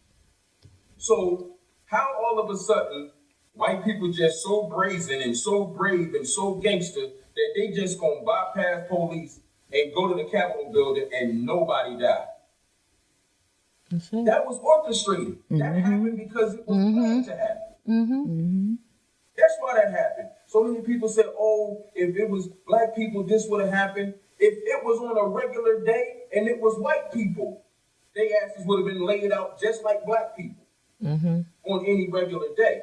So how all of a sudden white people just so brazen and so brave and so gangster that they just gonna bypass police and go to the Capitol building and nobody died? That was orchestrated. That happened because it was planned to happen. That's why that happened. So many people say, oh, if it was black people, this would have happened. If it was on a regular day and it was white people, their asses would have been laid out just like black people on any regular day.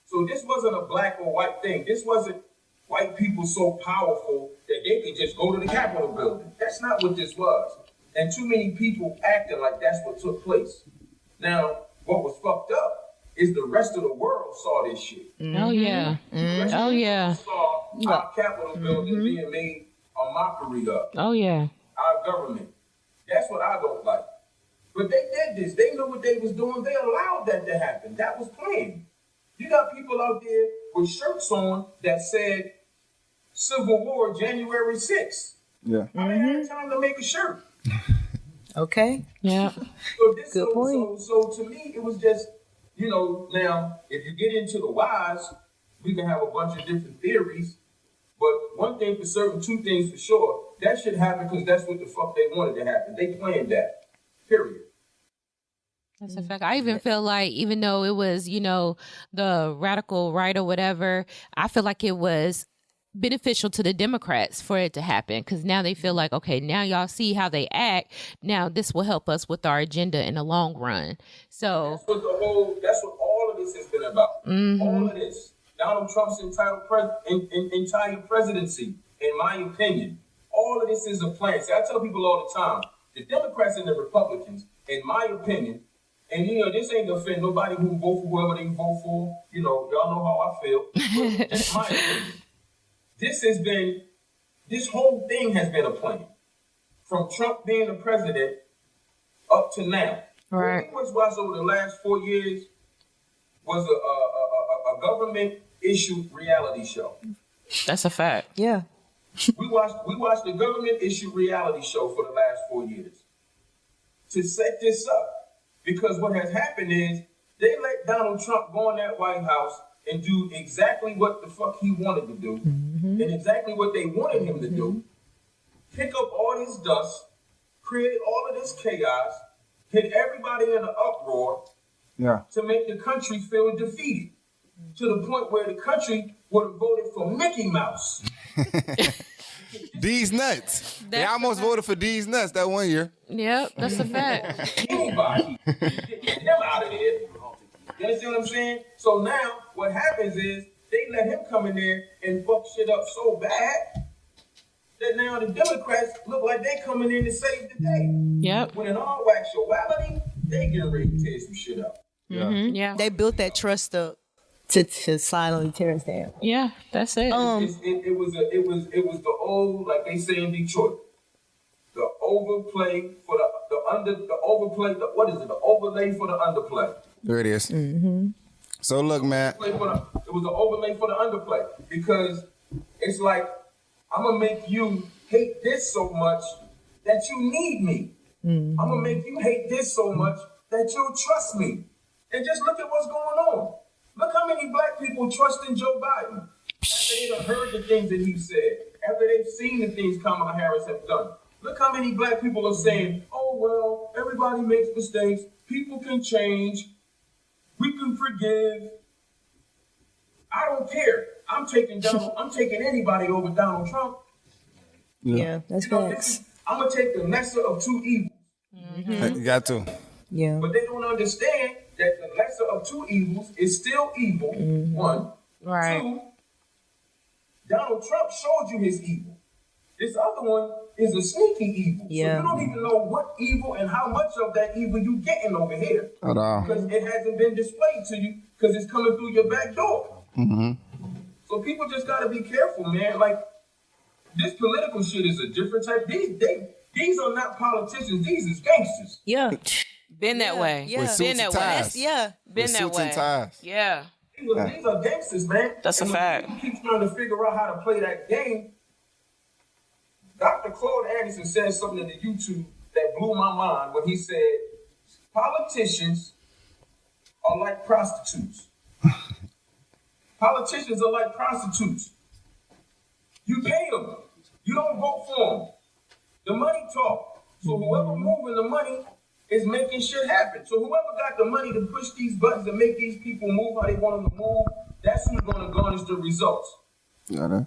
So this wasn't a black or white thing. This wasn't white people so powerful that they could just go to the Capitol building. That's not what this was. And too many people acting like that's what took place. Now, what was fucked up is the rest of the world saw this shit. Oh, yeah. Oh, yeah. Saw our Capitol building being made a mockery of. Oh, yeah. Our government. That's what I don't like. But they did this. They knew what they was doing. They allowed that to happen. That was planned. You got people out there with shirts on that said Civil War January 6th. Yeah. I didn't have time to make a shirt. Okay. Yeah. Good point. So to me, it was just, now, if you get into the whys, we can have a bunch of different theories. But one thing for certain, two things for sure, that should happen because that's what the fuck they wanted to happen. They planned that. Period. That's a fact. I even feel like, even though it was, the radical right or whatever, I feel like it was beneficial to the Democrats for it to happen, because now they feel like, okay, now y'all see how they act. Now this will help us with our agenda in the long run. So that's what all of this has been about. All of this. Donald Trump's entire presidency, in my opinion, all of this is a plan. See, I tell people all the time, the Democrats and the Republicans, in my opinion, and this ain't gonna offend nobody who vote for whoever they vote for. Y'all know how I feel. But it's my opinion. This whole thing has been a plan. From Trump being the president up to now. Right. What we watched over the last 4 years was a government-issued reality show. that's a fact. Yeah. We watched the government-issued reality show for the last 4 years to set this up. Because what has happened is they let Donald Trump go in that White House and do exactly what the fuck he wanted to do and exactly what they wanted him to do. Pick up all this dust, create all of this chaos, hit everybody in an uproar to make the country feel defeated to the point where the country would have voted for Mickey Mouse. D's nuts. They almost voted for D's nuts that one year. Yep, that's a fact. Anybody. Get him out of there. You understand what I'm saying? So now what happens is they let him come in there and fuck shit up so bad that now the Democrats look like they coming in to save the day. Yep. When in all actuality, they getting ready to tear some shit up. Yeah. They built that trust up to silently tear us down. Yeah, that's it. It was the old, like they say in Detroit, the overplay for the overplay. What is it? The overlay for the underplay. There it is. So look, man. It was an overlay for the underplay because it's like I'm gonna make you hate this so much that you need me. I'm gonna make you hate this so much that you'll trust me. And just look at what's going on. Look how many black people trust in Joe Biden after they've heard the things that he said, after they've seen the things Kamala Harris have done. Look how many black people are saying, "Oh well, everybody makes mistakes. People can change. We can forgive." I don't care. I'm taking anybody over Donald Trump. Yeah, that's facts. I'm gonna take the lesser of two evils. You got to. Yeah. But they don't understand that the lesser of two evils is still evil. One. Right. Two, Donald Trump showed you his evil. This other one is a sneaky evil. Yeah. So you don't even know what evil and how much of that evil you getting over here. At all. Because it hasn't been displayed to you because it's coming through your back door. So people just got to be careful, man. Like, this political shit is a different type. These are not politicians. These is gangsters. Yeah. Been that way. Yeah. With Been suits and that way. ties. Yeah. Been With that suits way. and ties. Yeah. These are gangsters, man. That's a And when fact. people keep trying to figure out how to play that game. Dr. Claude Anderson said something in the YouTube that blew my mind when he said, politicians are like prostitutes. Politicians are like prostitutes. You pay them. You don't vote for them. The money talk. So whoever moving the money is making shit happen. So whoever got the money to push these buttons and make these people move how they want them to move, that's who's going to garnish the results. Yeah.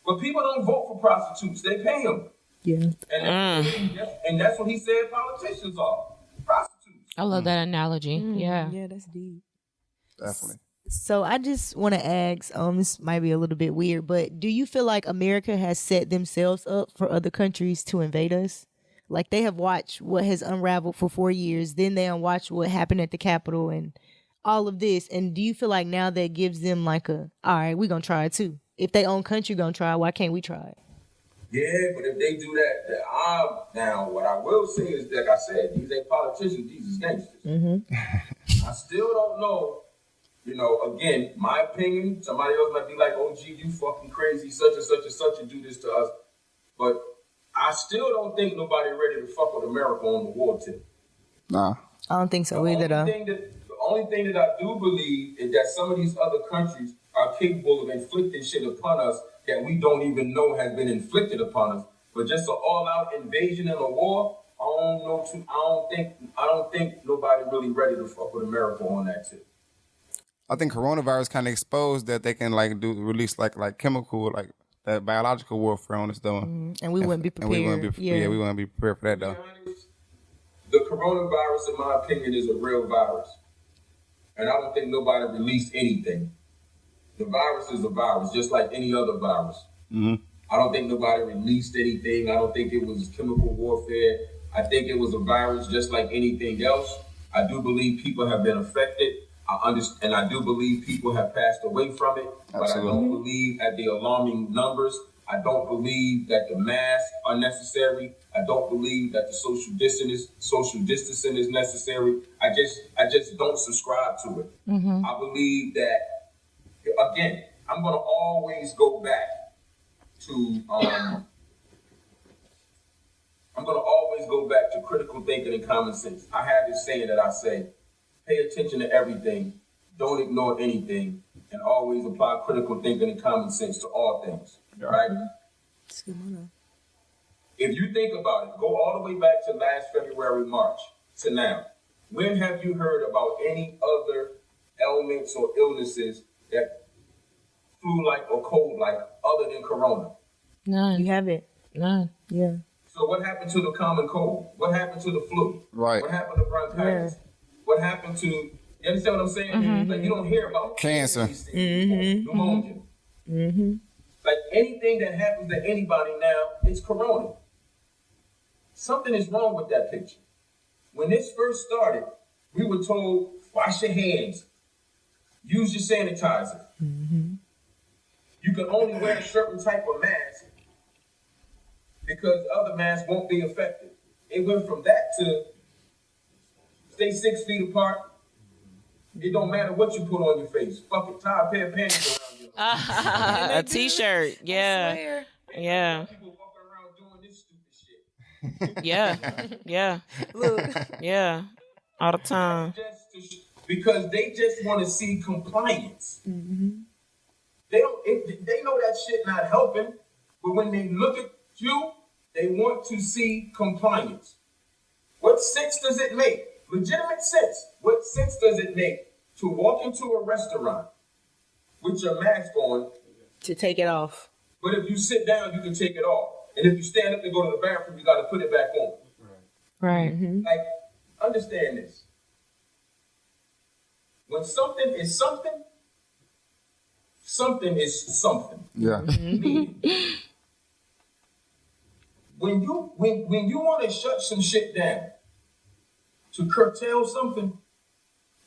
But people don't vote for prostitutes. They pay them. Yeah. And that's what he said politicians are. Prostitutes. I love that analogy. Yeah. Yeah, that's deep. Definitely. So I just want to ask, this might be a little bit weird, but do you feel like America has set themselves up for other countries to invade us? Like they have watched what has unraveled for 4 years, then they watched what happened at the Capitol and all of this. And do you feel like now that gives them like all right, we're going to try it too. If they own country going to try it, why can't we try it? Yeah, but if they do that, now what I will say is, like I said, these ain't politicians, these is gangsters. I still don't know. You know, again, my opinion, somebody else might be like, "Oh, gee, you fucking crazy, such and such and such, and do this to us." But I still don't think nobody ready to fuck with America on the war tip. Nah. I don't think so either, though. The only thing that I do believe is that some of these other countries are capable of inflicting shit upon us that we don't even know has been inflicted upon us. But just an all-out invasion and a war, I don't think nobody really ready to fuck with America on that tip. I think coronavirus kind of exposed that they can release like chemical, like that biological warfare on us though. And we wouldn't be prepared. And we wouldn't be, we wouldn't be prepared for that though. The coronavirus, in my opinion, is a real virus. And I don't think nobody released anything. The virus is a virus, just like any other virus. I don't think nobody released anything. I don't think it was chemical warfare. I think it was a virus just like anything else. I do believe people have been affected. I understand, and I do believe people have passed away from it. But Absolutely. I don't believe at the alarming numbers. I don't believe that the masks are necessary. I don't believe that the social distancing is necessary. I just don't subscribe to it. I believe that, again, I'm gonna always go back to critical thinking and common sense. I have this saying that I say, pay attention to everything, don't ignore anything, and always apply critical thinking and common sense to all things. Right? If you think about it, go all the way back to last February, March to now. When have you heard about any other ailments or illnesses that flu-like or cold-like other than corona? None. You have it. None. Yeah. So what happened to the common cold? What happened to the flu? Right. What happened to bronchitis? What happened to, you understand what I'm saying? Like, you don't hear about Cancer. pneumonia. Like, anything that happens to anybody now, it's corona. Something is wrong with that picture. When this first started, we were told, wash your hands, use your sanitizer. You can only wear a certain type of mask because other masks won't be effective. It went from that to stay 6 feet apart. It don't matter what you put on your face. Fuck it, tie a pair of panties around you. A t-shirt. Yeah. Yeah. People walking around doing this stupid shit. Yeah. Yeah. Yeah. All the time. Because they just want to see compliance. They don't. They know that shit not helping, but when they look at you, they want to see compliance. What sense does it make? Legitimate sense. What sense does it make to walk into a restaurant with your mask on, To take it off. but if you sit down, you can take it off, and if you stand up to go to the bathroom, you got to put it back on. Right. Like, understand this. When something is something, something is something. Yeah. When you want to shut some shit down, to curtail something,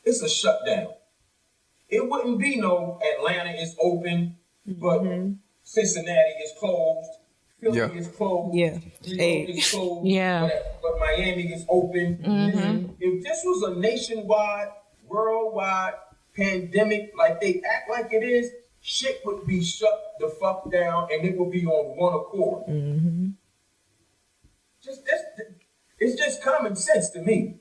it's a shutdown. It wouldn't be no Atlanta is open, but Cincinnati is closed, Philly Yeah. is closed, Yeah. New Hey. York is closed, Yeah. but Miami is open. If this was a nationwide, worldwide pandemic like they act like it is, shit would be shut the fuck down and it would be on one accord. It's just common sense to me.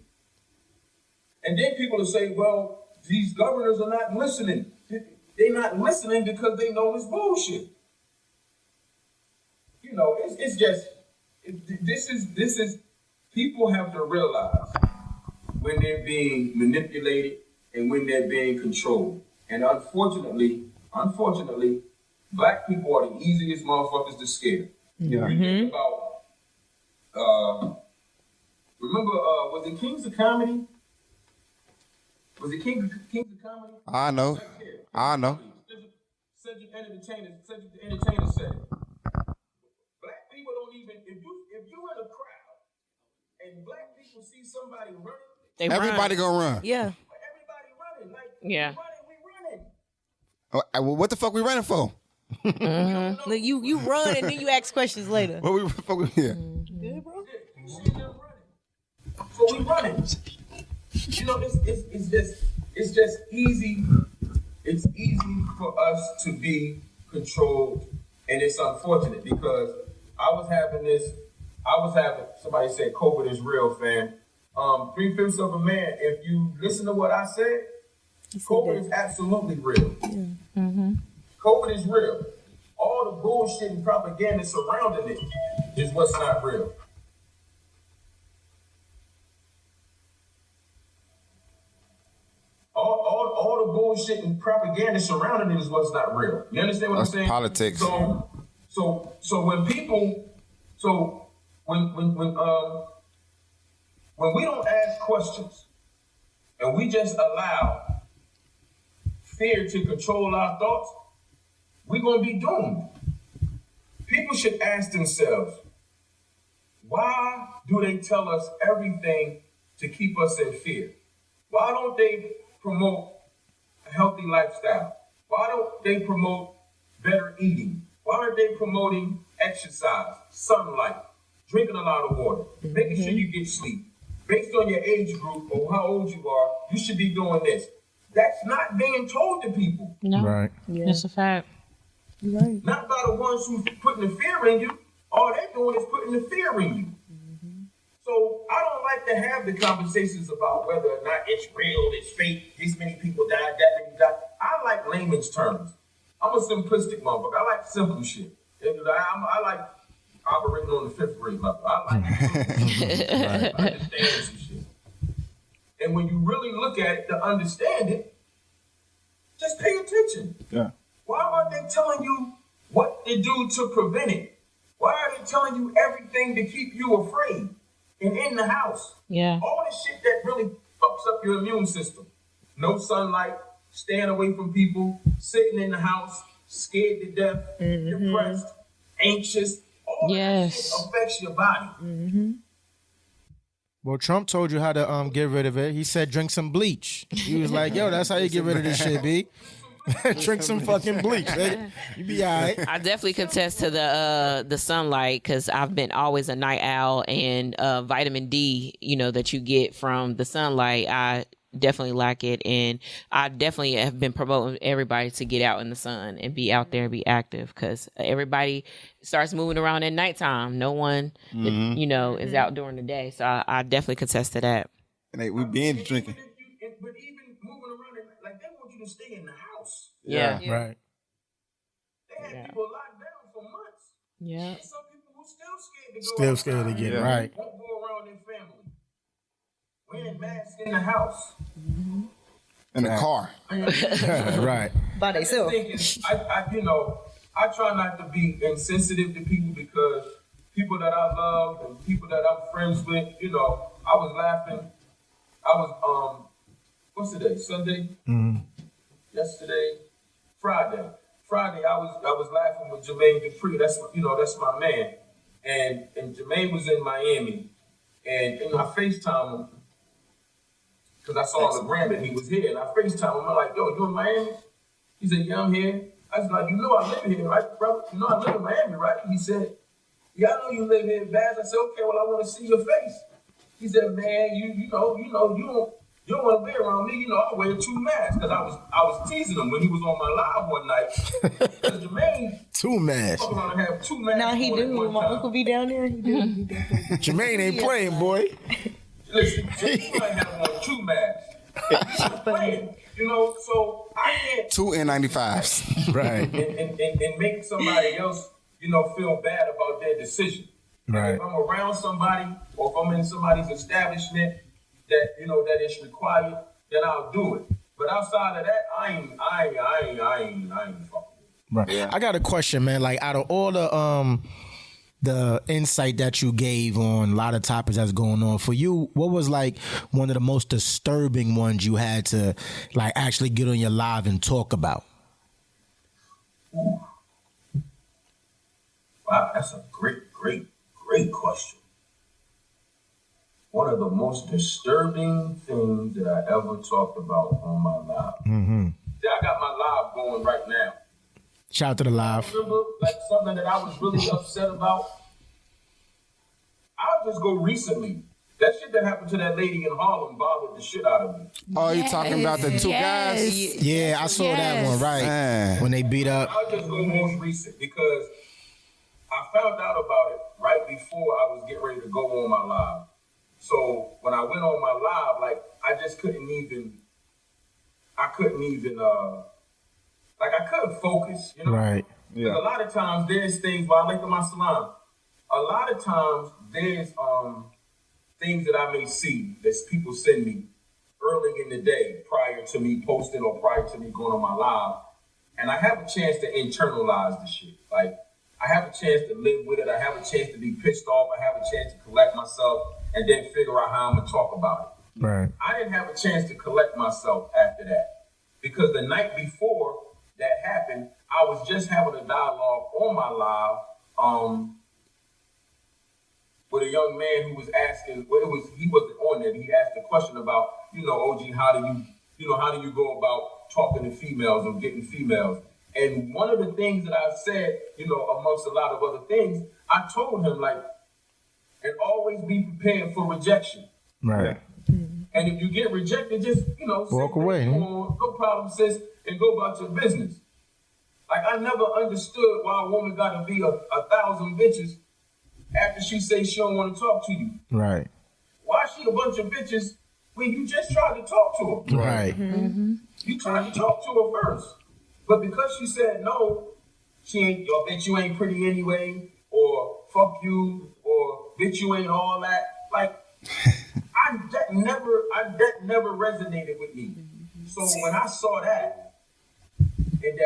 And then people will say, well, these governors are not listening. They're not listening because they know it's bullshit. You know, it's just, this is, people have to realize when they're being manipulated and when they're being controlled. And unfortunately, black people are the easiest motherfuckers to scare. Yeah. You think about, remember, was it Kings of Comedy? Was it Kings of Comedy? I know. I know. Cedric the Entertainer said it. Black people don't even, if you're in a crowd and black people see somebody running, Everybody gonna run. Yeah. everybody running. Like, Yeah. why are we running? Well, what the fuck we running for? Look, you run and then you ask questions later. What we fuck we here? Good, bro? You see them running. So we running. You know, it's just easy. It's easy for us to be controlled, and it's unfortunate because somebody said COVID is real, fam. 3/5 of a man. If you listen to what I said, COVID is absolutely real. COVID is real. All the bullshit and propaganda surrounding it is what's not real. All the bullshit and propaganda surrounding it is what's not real. You understand what That's I'm saying? politics. So when people, when we don't ask questions and we just allow fear to control our thoughts, we're gonna be doomed. People should ask themselves, why do they tell us everything to keep us in fear? Why don't they promote a healthy lifestyle? Why don't they promote better eating? Why aren't they promoting exercise, sunlight, drinking a lot of water, making sure you get sleep? Based on your age group or how old you are, you should be doing this. That's not being told to people. No. Right. It's a fact. Right. Not by the ones who's putting the fear in you. All they're doing is putting the fear in you. So I don't like to have the conversations about whether or not it's real, it's fake, this many people died, that many died. I like layman's terms. I'm a simplistic motherfucker. I like simple shit. I like operating on the 5th grade level. I like understanding some shit. And when you really look at it to understand it, just pay attention. Yeah. Why aren't they telling you what to do to prevent it? Why are they telling you everything to keep you afraid and in the house? Yeah. All the shit that really fucks up your immune system. No sunlight, staying away from people, sitting in the house, scared to death, depressed, anxious. All that shit affects your body. Well, Trump told you how to get rid of it. He said drink some bleach. He was like, yo, that's how you get rid of this shit, B. Drink some fucking bleach, nigga. You be all right. I definitely contest to the sunlight because I've been always a night owl, and vitamin D, that you get from the sunlight, I definitely like it, and I definitely have been promoting everybody to get out in the sun and be out there and be active because everybody starts moving around at nighttime. No one, is out during the day, so I definitely contest to that. And we been drinking. But even moving around, like they want you to stay in the house. Yeah. Right. They had people locked down for months. Yeah. And some people who still scared to go outside. Get it right. Won't go around their family. Wearing masks in the house. In the car. Right. By themselves. I try not to be insensitive to people because people that I love and people that I'm friends with, I was laughing. I was, what's today? Sunday? Yesterday? Friday, I was laughing with Jermaine Dupree. That's my man. And Jermaine was in Miami, and I FaceTime him because I saw on the gram that he was here, and I FaceTime him. I'm like, yo, you in Miami? He said, yeah, I'm here. I was like, I live here, right, brother? I live in Miami, right? He said, yeah, I know you live here in Bass. I said, okay, well, I want to see your face. He said, man, you don't want to be around me, I wear 2 masks because I was teasing him when he was on my live one night. Because Jermaine, 2 masks. I'm gonna have 2 masks. Now he do. When my time. uncle be down there, he do. Jermaine ain't playing, boy. Listen, Jermaine might have on 2 masks. He's not playing, so I can't 2 N95s. Right. and make somebody else, feel bad about their decision. Right. If I'm around somebody or if I'm in somebody's establishment that that it's required, then I'll do it. But outside of that, I ain't fucking with it. Right. Yeah. I got a question, man. Like, out of all the insight that you gave on a lot of topics that's going on for you, what was like one of the most disturbing ones you had to like actually get on your live and talk about? Ooh. Wow, that's a great question. One of the most disturbing things that I ever talked about on my live. Yeah, I got my live going right now. Shout out to the live. Remember, like something that I was really upset about? I'll just go recently. That shit that happened to that lady in Harlem bothered the shit out of me. Oh, you talking about the 2 guys? Yeah, I saw that one, right. Man. When they beat up. I'll just go most recent because I found out about it right before I was getting ready to go on my live. So when I went on my live, like I couldn't focus, Right. Yeah. A lot of times there's things, while I like my salon, a lot of times there's things that I may see that people send me early in the day prior to me posting or prior to me going on my live. And I have a chance to internalize the shit. Like I have a chance to live with it. I have a chance to be pissed off. I have a chance to collect myself and then figure out how I'm going to talk about it. Right. I didn't have a chance to collect myself after that because the night before that happened, I was just having a dialogue on my live with a young man who was asking, he wasn't on there, he asked a question about, OG, how do you go about talking to females or getting females? And one of the things that I said, amongst a lot of other things, I told him, like, and always be prepared for rejection. Right. And if you get rejected, just, walk away. No problem, sis, and go about your business. Like, I never understood why a woman got to be 1,000 bitches after she say she don't want to talk to you. Right. Why she a bunch of bitches when you just tried to talk to her? Right. You tried to talk to her first. But because she said no, she ain't, or bitch, you ain't pretty anyway, or fuck you, or bitch, you ain't all that. Like, that never resonated with me. So when I saw that, and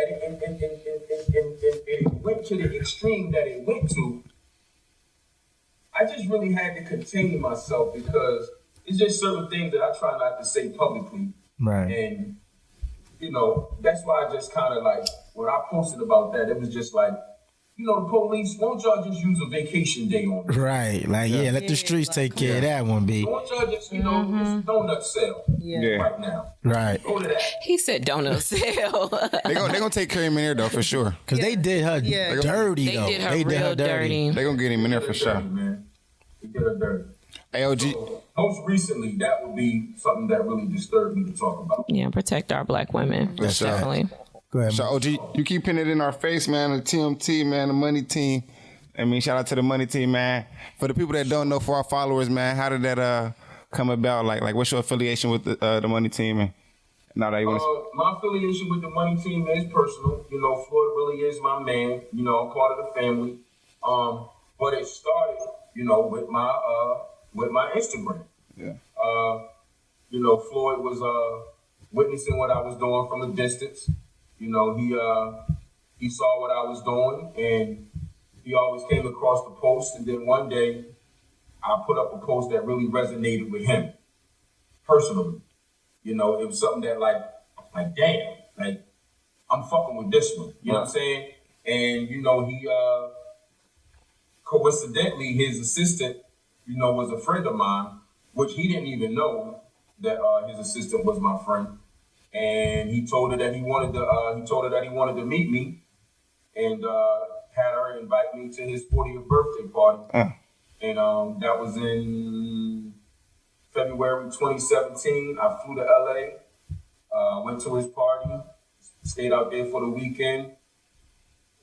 it went to the extreme that it went to, I just really had to contain myself because it's just certain things that I try not to say publicly. Right. And, that's why I just kind of like when I posted about that, it was just like, you know, the police, won't y'all just use a vacation day on me? Right. Like, yeah, let the streets take care of that one, B. Won't y'all just, you know, it's donut sale right now. Right. Go to that. He said donut sale. They gonna take care of him in there though for sure. Because they did her dirty, They though. did her real dirty. They gonna get him in there for sure. Man. They did her dirty. AOG. So, most recently, that would be something that really disturbed me to talk about. Yeah, protect our black women. Yes, sir. Definitely. Go ahead, So man. OG, you keep pinning it in our face, man. The TMT, man, the money team. I mean, shout out to the money team, man. For the people that don't know, for our followers, man, how did that come about? Like, what's your affiliation with the money team? And now that you want to. My affiliation with the money team is personal. You know, Floyd really is my man. You know, I'm part of the family. But it started, you know, with my Instagram. Yeah. You know, Floyd was witnessing what I was doing from a distance. You know, he saw what I was doing, and he always came across the post. And then one day, I put up a post that really resonated with him personally. You know, it was something that like damn, like I'm fucking with this one. You know what I'm saying? And you know, he coincidentally, his assistant, you know, was a friend of mine, which he didn't even know that his assistant was my friend. And he told her that he wanted to meet me, and had her invite me to his 40th birthday party. And that was in February 2017. I flew to LA, went to his party, stayed out there for the weekend,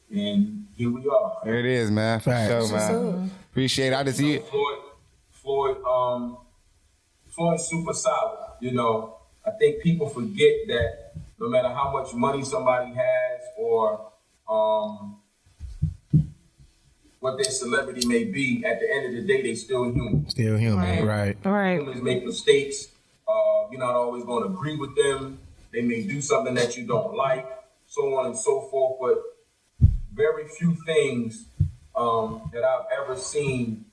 and here we are. There it is, man. For sure, man. Appreciate it. I just see it. Floyd's super solid. You know, I think people forget that no matter how much money somebody has or what their celebrity may be, at the end of the day, they still human. Still human, right. Humans make mistakes. You're not always going to agree with them. They may do something that you don't like, so on and so forth. But very few things that I've ever seen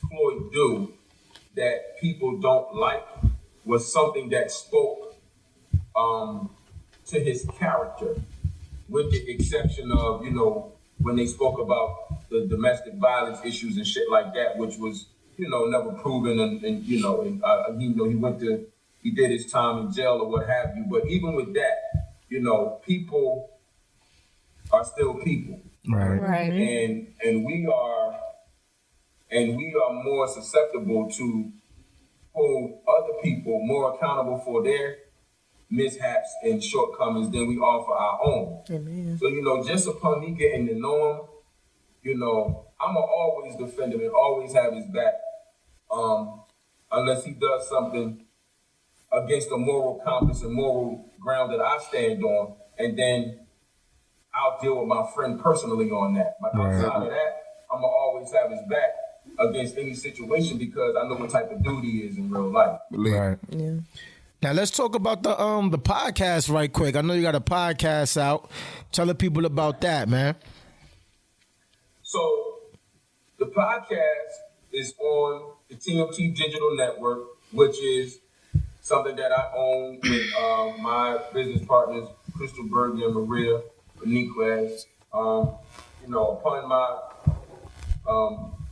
Floyd do that people don't like was something that spoke to his character, with the exception of, you know, when they spoke about the domestic violence issues and shit like that, which was, you know, never proven, and you know, he did his time in jail or what have you. But even with that, you know, people are still people, Right. and we are more susceptible to hold other people more accountable for their mishaps and shortcomings than we are for our own. Amen. So, you know, just upon me getting to know him, you know, I'm going to always defend him and always have his back, unless he does something against the moral compass and moral ground that I stand on, and then I'll deal with my friend personally on that. But outside of that, I'm going to always have his back against any situation because I know what type of dude he is in real life. Right. Yeah. Now let's talk about the podcast right quick. I know you got a podcast out. Tell the people about that, man. So the podcast is on the TMT Digital Network, which is something that I own with my business partners, Crystal Berger and Maria Beniquez. You know, upon my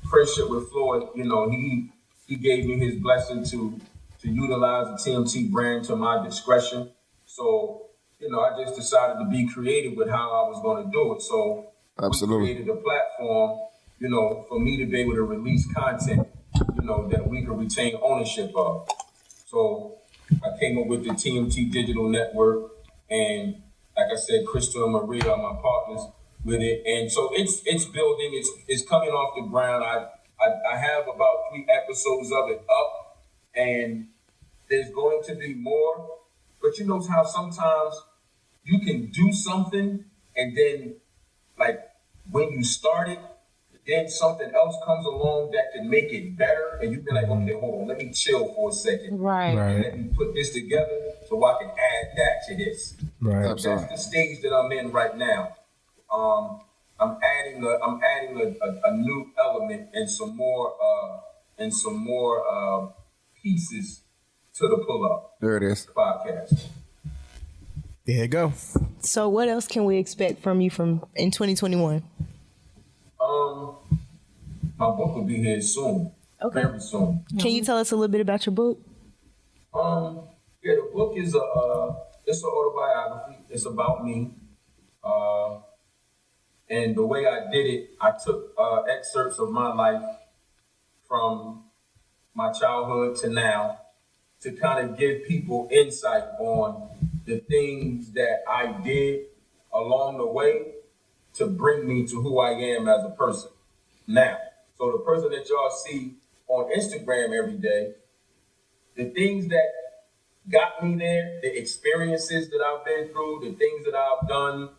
friendship with Floyd, you know, he gave me his blessing to utilize the TMT brand to my discretion. So, you know, I just decided to be creative with how I was going to do it. So Absolutely. we created a platform, you know, for me to be able to release content, you know, that we could retain ownership of. So I came up with the TMT Digital Network, and like I said, Crystal and Maria are my partners with it. And so it's building, it's coming off the ground. I have about 3 episodes of it up, and there's going to be more. But you know how sometimes you can do something, and then like when you start it, then something else comes along that can make it better, and you be like, okay, hold on, let me chill for a second. Right. And let me put this together so I can add that to this. Right. That's the stage that I'm in right now. I'm adding a new element and some more pieces to the pull-up. There it is. Podcast. There you go. So what else can we expect from you in 2021? My book will be here soon. Okay. Very soon. Can you tell us a little bit about your book? Yeah, the book is it's an autobiography. It's about me. And the way I did it, I took excerpts of my life from my childhood to now to kind of give people insight on the things that I did along the way to bring me to who I am as a person now. So the person that y'all see on Instagram every day, the things that got me there, the experiences that I've been through, the things that I've done,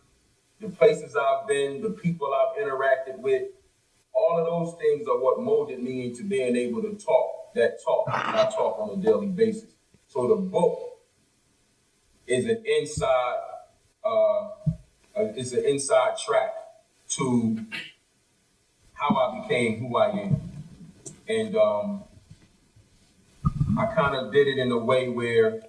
the places I've been, the people I've interacted with, all of those things are what molded me into being able to talk that talk that I talk on a daily basis. So the book is an inside track to how I became who I am. And I kind of did it in a way where,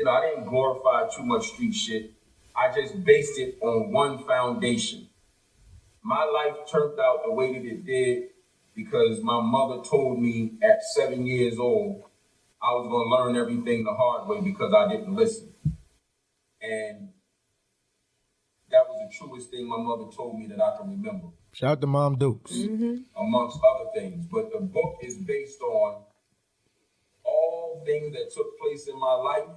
I didn't glorify too much street shit. I just based it on one foundation. My life turned out the way that it did because my mother told me at 7 years old I was going to learn everything the hard way because I didn't listen. And that was the truest thing my mother told me that I can remember. Shout out to Mom Dukes. Amongst other things. But the book is based on all things that took place in my life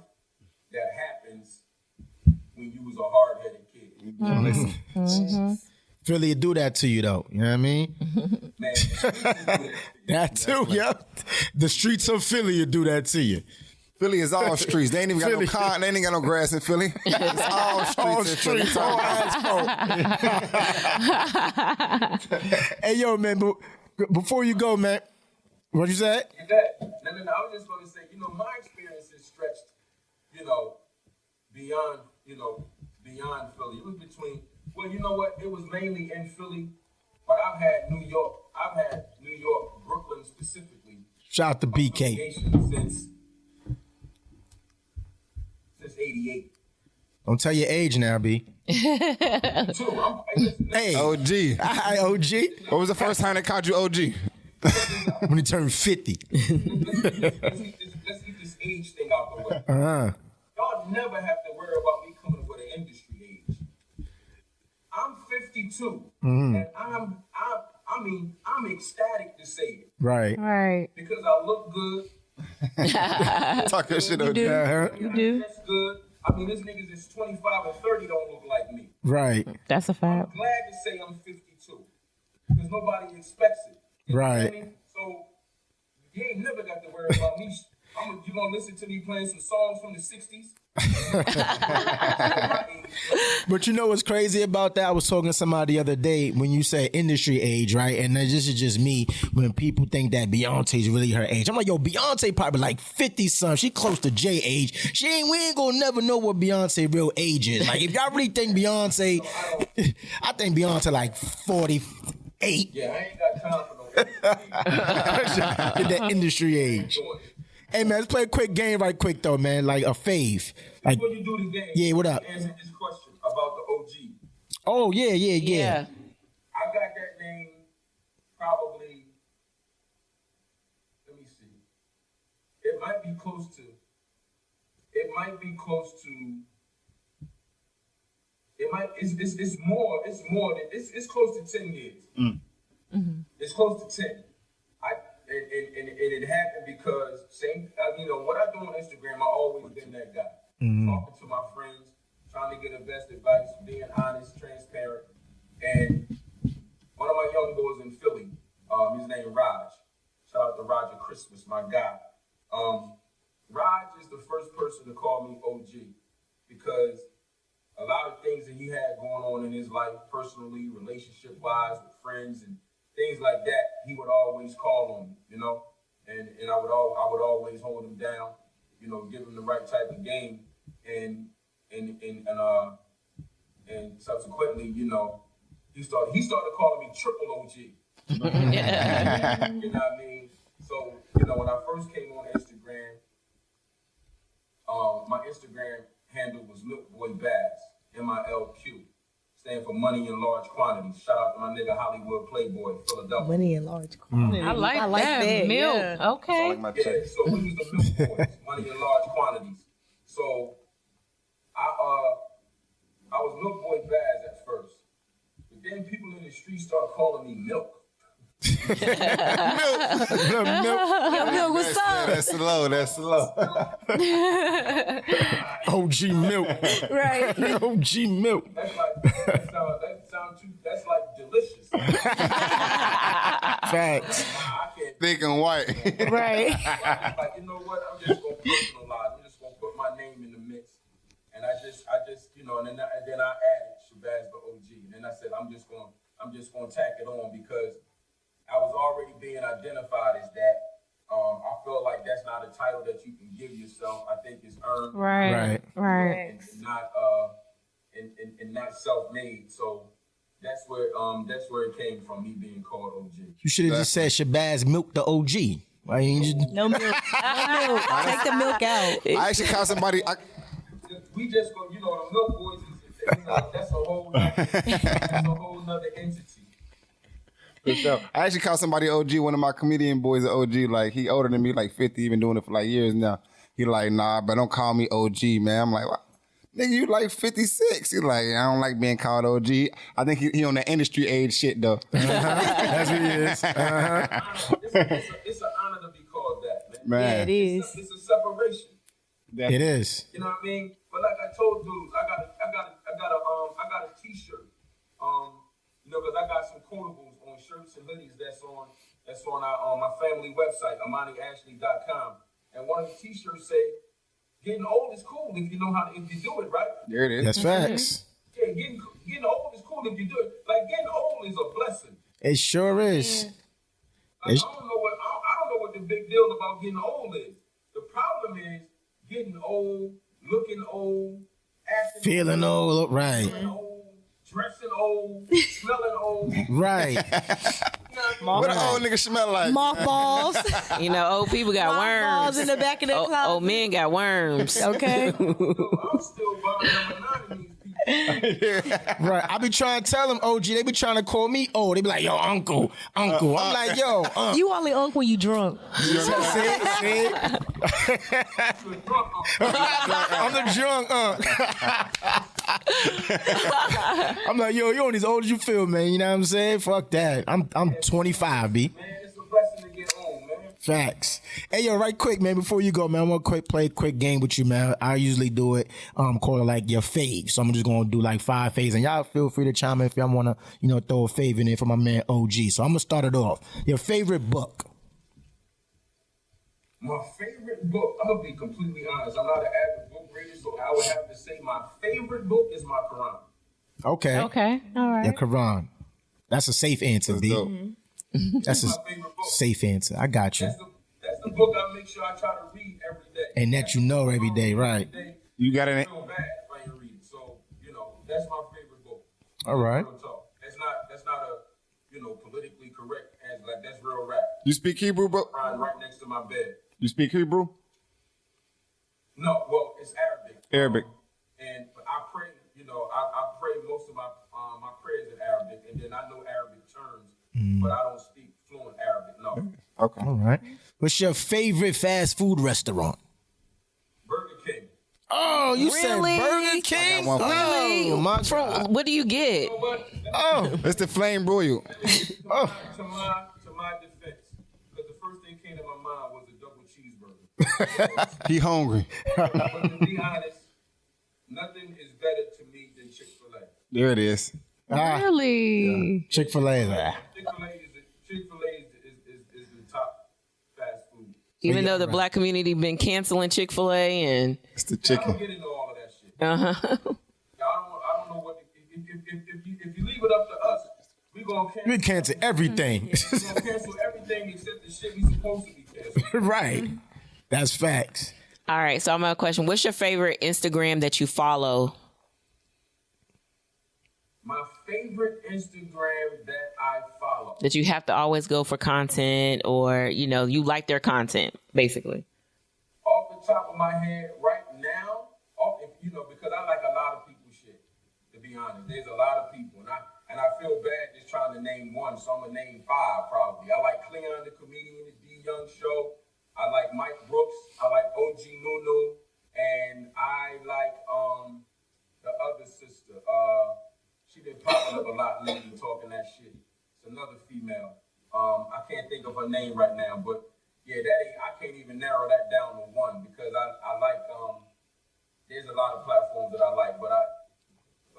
that happens when you was a hard-headed kid. Philly do that to you though. You know what I mean? Man, That too, yep. The streets of Philly will do that to you. Philly is all streets. They ain't even got Philly. they ain't got no grass in Philly. It's all streets. All in Philly. streets, all asphalt. Hey, yo, man, before you go, man, what you said? No, I was just going to say, my experience is stretched, beyond Philly. It was between, well, you know what? It was mainly in Philly, but I've had New York, Brooklyn specifically. Shout out to BK. Since 88. Don't tell your age now, B. Hey, OG. Hi, OG. What was the first time they called you OG? When he turned 50. Let's get this age thing out the way. Y'all never have to worry about me coming up with an industry age. I'm 52, and I'm ecstatic to say it. Right. Because I look good. Talk your shit, OG. You do. That's good. I mean, this niggas is 25 and 30 don't look like me. Right. That's a I'm fact. glad to say I'm 52 because nobody expects it. You know what I mean? So you ain't never got to worry about me. You gonna listen to me playing some songs from the 60s? But you know what's crazy about that? I was talking to somebody the other day when you say industry age, right? And this is just me when people think that Beyonce's really her age. I'm like, yo, Beyonce probably like 50-something. She close to Jay age. We ain't gonna never know what Beyonce real age is. Like, if y'all really think Beyonce, I think Beyonce like 48. Yeah, I ain't got time for no That industry age. Hey man, let's play a quick game right quick though, man. Like a fave. Like, before you do the game, yeah, what up? Answer this question about the OG. Oh yeah. Yeah. I got that name probably. Let me see. It might be close to. It's more than it's close to 10 years. It's close to 10. And it happened because what I do on Instagram, I always been that guy. Talking to my friends, trying to get the best advice, being honest, transparent. And one of my young boys in Philly, his name Raj. Shout out to Roger Christmas, my guy. Raj is the first person to call me OG because a lot of things that he had going on in his life, personally, relationship-wise, with friends and things like that, he would always call on me, and I would always hold him down, give him the right type of game, and subsequently, he started calling me Triple OG. You know what I mean? So, when I first came on Instagram, my Instagram handle was Milk Boy Bass, MILQ. Stand for money in large quantities. Shout out to my nigga Hollywood Playboy, Philadelphia. Money in large quantities. I like that. Milk. Yeah. Okay. Yeah, so we was the Milk Boys, money in large quantities. So I was Milk Boy Baz at first. But then people in the street start calling me Milk. Milk. Yo, Milk, what's up? That's slow. OG Milk. Right. OG Milk. That's like delicious. Facts. I can't Thick and white. Right. like, you know what? I'm just gonna personalize. I'm just gonna put my name in the mix. And I just, you know, and then I added Shabazz the OG. And then I said, I'm just gonna tack it on because I was already being identified as that. I feel like that's not a title that you can give yourself. I think it's earned. Right. And not self-made. So that's where it came from, me being called OG. You should have just said Shabazz Milk the OG. Why you just... No milk. No milk. Take the milk out. I actually caught somebody. We just go, you know, the Milk Boys that's a whole nother entity. For sure. I actually called somebody OG. One of my comedian boys an OG. Like, he older than me, like 50, been doing it for like years now. He like, nah, but don't call me OG, man. I'm like, what? Nigga, you like 56. He like, I don't like being called OG. I think he on the industry age shit, though. That's what he is. It's an honor to be called that, man. Man. Yeah, it is. It's a separation. It is. You know what I mean? But like I told dudes, I got a T-shirt. You know, because I got some quotables on shirts and hoodies that's on my family website, AmaniAshley.com. And one of the T-shirts say, "Getting old is cool if you know how to, if you do it right." There it is. That's facts. Yeah, getting old is cool if you do it. Like getting old is a blessing. It sure is. Like, I don't know what the big deal about getting old is. The problem is getting old, looking old, acting Feeling old. Right. feeling old, dressing old, smelling old. Right. You know What an old nigga smell like? Mothballs. You know, old people got Mothballs in worms. the back of the closet. Old men got worms. Okay. I'm still buying number 9 in these people. Right. I be trying to tell them, OG, they be trying to call me old. They be like, yo, uncle. I'm like, yo, You only unk when you drunk. See? I'm the drunk I'm like, yo, you only as old as you feel, man. You know what I'm saying? Fuck that. I'm 25, B. Man, it's a blessing to get old, man. Facts. Hey, yo, right quick, man, before you go, man, I want to play a quick game with you, man. I usually do it, call it like your fave. So I'm just going to do like 5 faves. And y'all feel free to chime in if y'all want to, you know, throw a fave in there for my man OG. So I'm going to start it off. Your favorite book. My favorite book, I'm going to be completely honest. I'm not an avid book reader, so I would have to say my favorite book is my Quran. Okay. Okay. All right. Your Quran. That's a safe answer, B. dope. That's a My favorite book. safe answer. I got you. That's the book I make sure I try to read every day. And that you know every day, right? You got I it. feel bad if I ain't read it. So, you know, that's my favorite book. All right. Real talk. That's not a, you know, politically correct answer. Like, that's real rap. You speak Hebrew, bro? Right next to my bed. You speak Hebrew? No, well, it's Arabic. Arabic. And I pray, you know, I pray most of my prayers in Arabic, and then I know Arabic terms, but I don't speak fluent Arabic. No. Okay. All right. What's your favorite fast food restaurant? Burger King. Oh, you Really? said Burger King? one for you. Oh, my God. What do you get? You know what? Oh, It's the flame broil. To my defense, because the first thing came to my mind was a double cheeseburger. He hungry. But to be honest, nothing is better to me than Chick-fil-A. There it is. Really? Chick-fil-A. Chick-fil-A is the top fast food. Even though the black community been canceling Chick-fil-A and It's the I chicken. don't get into all of that shit. uh-huh. I don't know what if you leave it up to us, we gonna We cancel. cancel everything. We gonna cancel everything except the shit we supposed to be canceling. Right. That's facts. All right, so I'm gonna question. What's your favorite Instagram that you follow? My favorite Instagram that I follow. That you have to always go for content, or you know, you like their content, basically. Off the top of my head, right now, because I like a lot of people's shit, to be honest. There's a lot of people, and I feel bad just trying to name one, so I'm gonna name 5 probably. I like Cleon the comedian, the D Young show. I like Mike Brooks. I like OG Nunu, and I like the other sister. She been popping up a lot lately, talking that shit. It's another female. I can't think of her name right now, but yeah, I can't even narrow that down to one because I like there's a lot of platforms that I like, but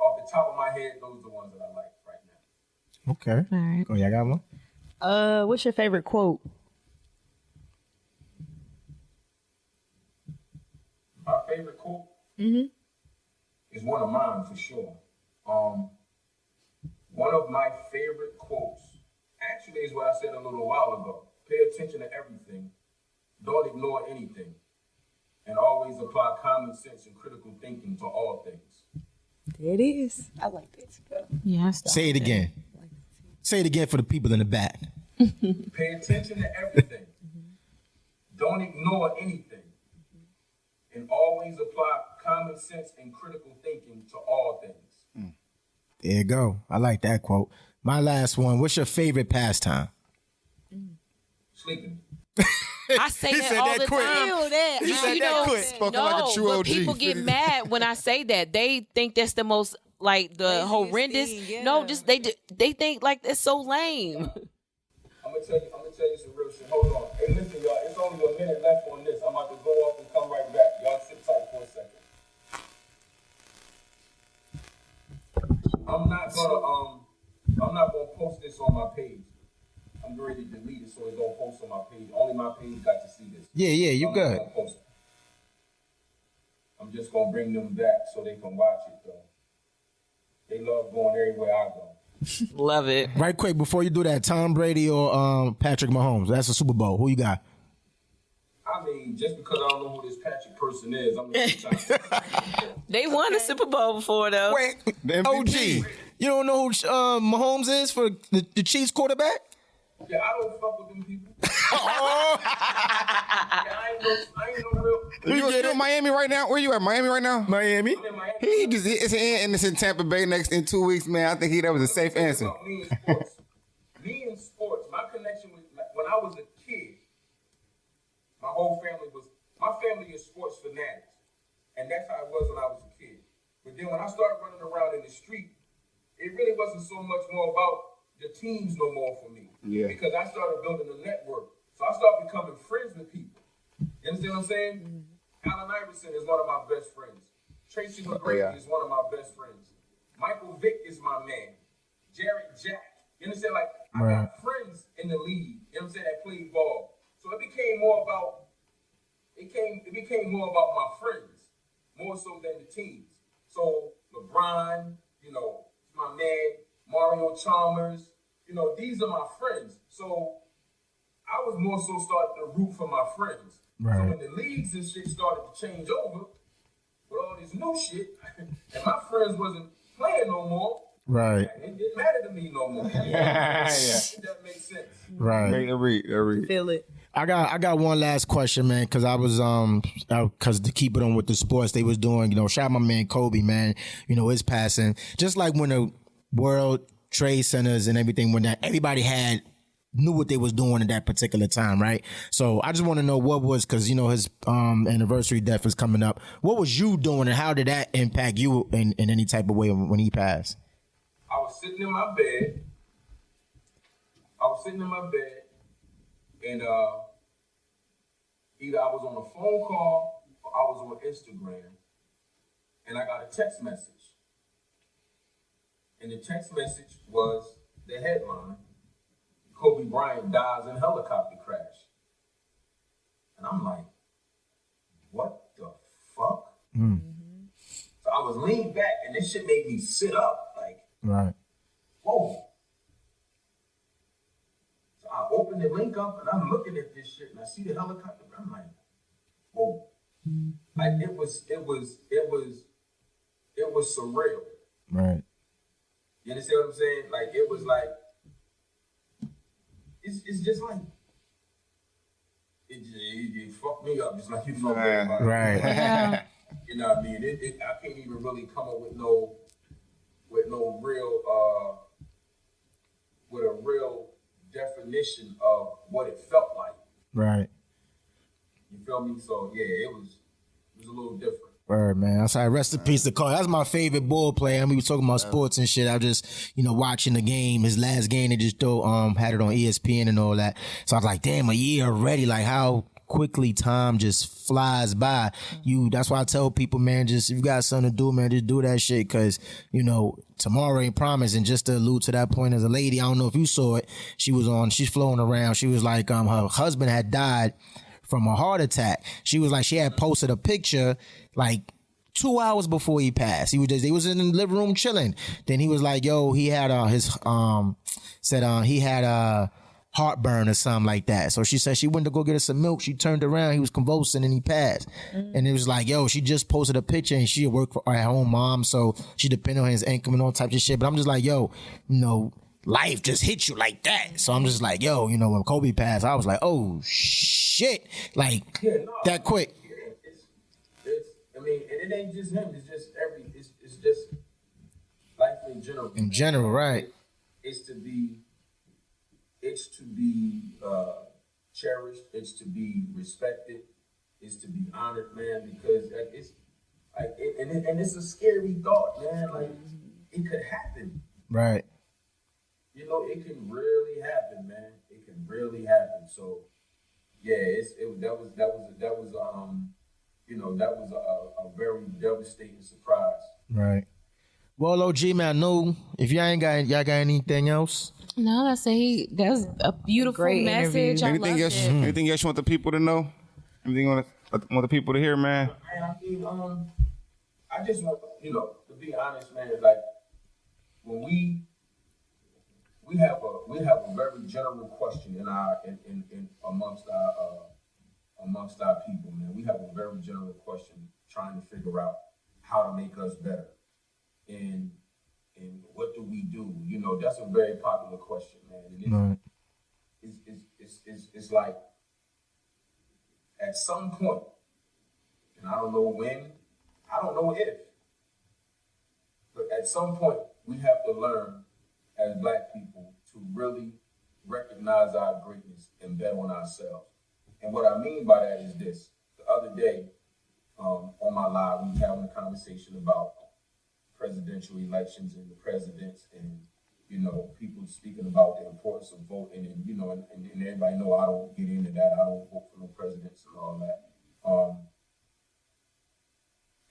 off the top of my head, those are the ones that I like right now. Okay. All right. Oh, y'all got one? What's your favorite quote? My favorite quote is one of mine for sure. One of my favorite quotes actually is what I said a little while ago. Pay attention to everything. Don't ignore anything. And always apply common sense and critical thinking to all things. There it is. I like that. Yeah. Say it again. Say it again for the people in the back. Pay attention to everything. Don't ignore anything. And always apply common sense and critical thinking to all things. There you go. I like that quote. My last one. What's your favorite pastime? Sleeping. I say that said all that the quick. time. Feel that. He said that quick. Spoken like a true but OG. people get mad when I say that. They think that's the most like the horrendous. thing, yeah. No, just they think like it's so lame. I'm gonna tell you some real shit. Hold on. Hey, listen, y'all. It's only a minute left on this. I'm about to go off and come right back. Y'all sit tight for a second. I'm not gonna post this on my page. I'm ready to delete it so it don't post on my page. Only my page got to see this. Yeah, you I'm not good. gonna post it. I'm just gonna bring them back so they can watch it though. They love going everywhere I go. Love it. Right quick, before you do that, Tom Brady or Patrick Mahomes? That's a Super Bowl. Who you got? I mean, just because I don't know who this Patrick person is, I'm just trying to. They won the Super Bowl before though. Wait, The MVP. OG. You don't know who Mahomes is for the Chiefs quarterback? Yeah, I don't fuck with them people. Yeah, I ain't no real. You in Miami right now? Where you at? Miami right now? Miami. I'm in Miami. It's in Tampa Bay in 2 weeks, man. I think that was a safe answer. About me in sports, my connection with when I was a kid, my family is sports fanatics, and that's how it was when I was a kid. But then when I started running around in the street, it really wasn't so much more about the teams no more for me. Yeah. Because I started building a network, so I started becoming friends with people. You understand what I'm saying? Allen Iverson is one of my best friends. Tracy McGrady is one of my best friends. Michael Vick is my man. Jared Jack. You understand? Like, I got friends in the league, you know what I'm saying, that played ball. So it became more about my friends, more so than the teams. So LeBron, my man, Mario Chalmers, these are my friends. So I was more so starting to root for my friends. Right. So when the leagues and shit started to change over with all this new shit, and my friends wasn't playing no more, Right. it didn't matter to me no more. Yeah. That makes sense. Right. Read. Feel it. I got one last question, man, because I was because to keep it on with the sports they was doing, shout out my man Kobe, man, his passing. Just like when the World Trade Centers and everything, when that everybody knew what they was doing at that particular time, right? So I just want to know what was, because his anniversary death is coming up. What was you doing, and how did that impact you in any type of way when he passed? I was sitting in my bed. And either I was on a phone call or I was on Instagram, and I got a text message. And the text message was the headline: Kobe Bryant dies in helicopter crash. And I'm like, what the fuck? So I was leaned back, and this shit made me sit up, like, Right. whoa. So I opened the link up, and I'm looking at this shit, and I see the helicopter, and I'm like, whoa. Like, it was surreal. Right. You understand what I'm saying? Like, it was like, it's just like, it fucked me up, just like you fucked everybody. Right. You know what You know what I mean? I can't even really come up with no real with a real definition of what it felt like. Right. You feel me? So yeah, it was a little different. Word, man. I'm sorry. Rest in peace to Cole. That's my favorite ball player. I mean, we were talking about sports and shit. I was just, watching the game. His last game, they just had it on ESPN and all that. So I was like, damn, a year already. Like, how quickly time just flies by. That's why I tell people, man, just if you got something to do, man, just do that shit. Cause, tomorrow ain't promised. And just to allude to that point, as a lady, I don't know if you saw it. She's floating around. She was like, her husband had died from a heart attack. She was like, she had posted a picture like 2 hours before he passed. He was in the living room chilling. Then he was like, yo, he had he had heartburn or something like that. So she said she went to go get her some milk. She turned around, he was convulsing and he passed. And it was like, yo, she just posted a picture and she worked for her home mom, so she depended on his income and all types of shit. But I'm just like, yo, life just hit you like that. So I'm just like, yo, when Kobe passed, I was like, oh shit, like that quick. I mean, and it ain't just him. It's just it's just life in general. In general, right? It's to be cherished. It's to be respected. It's to be honored, man. Because it's like, and it's a scary thought, man. Like it could happen, right? It can really happen, man. It can really happen. So, yeah, that was a very devastating surprise. Right. Well, OG, man, I know if y'all got anything else? No, that's a beautiful Great message. interview. Anything else you want the people to know? Anything you want the people to hear, man? Man, I mean, I just want, to be honest, man, like when we have a very general question in amongst our people, man. We have a very general question trying to figure out how to make us better. And what do we do? That's a very popular question, man. And it's like at some point, and I don't know when, I don't know if, but at some point we have to learn as Black people to really recognize our greatness and bet on ourselves. And what I mean by that is this. The other day, on my live, we were having a conversation about presidential elections and the presidents and, people speaking about the importance of voting and, and everybody know I don't get into that. I don't vote for no presidents and all that.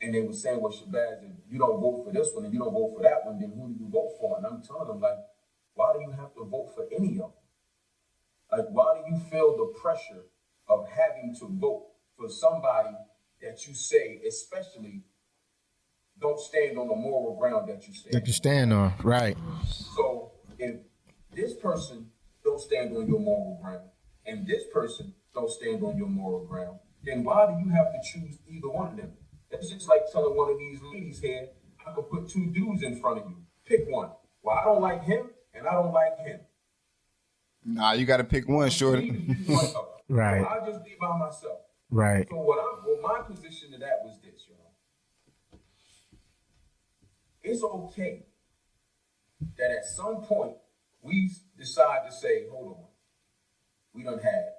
And they were saying, well, Shabazz, if you don't vote for this one and you don't vote for that one, then who do you vote for? And I'm telling them, like, why do you have to vote for any of them? Like, why do you feel the pressure of having to vote for somebody that you say, especially, don't stand on the moral ground that you stand on, right? So if this person don't stand on your moral ground and this person don't stand on your moral ground, then why do you have to choose either one of them? It's just like telling one of these ladies here, I could put two dudes in front of you. Pick one. Well, I don't like him and I don't like him. Nah, you got to pick one, shorty. Right. So I'll just be by myself. Right. So what my position to that was this, it's okay that at some point we decide to say, hold on, we done had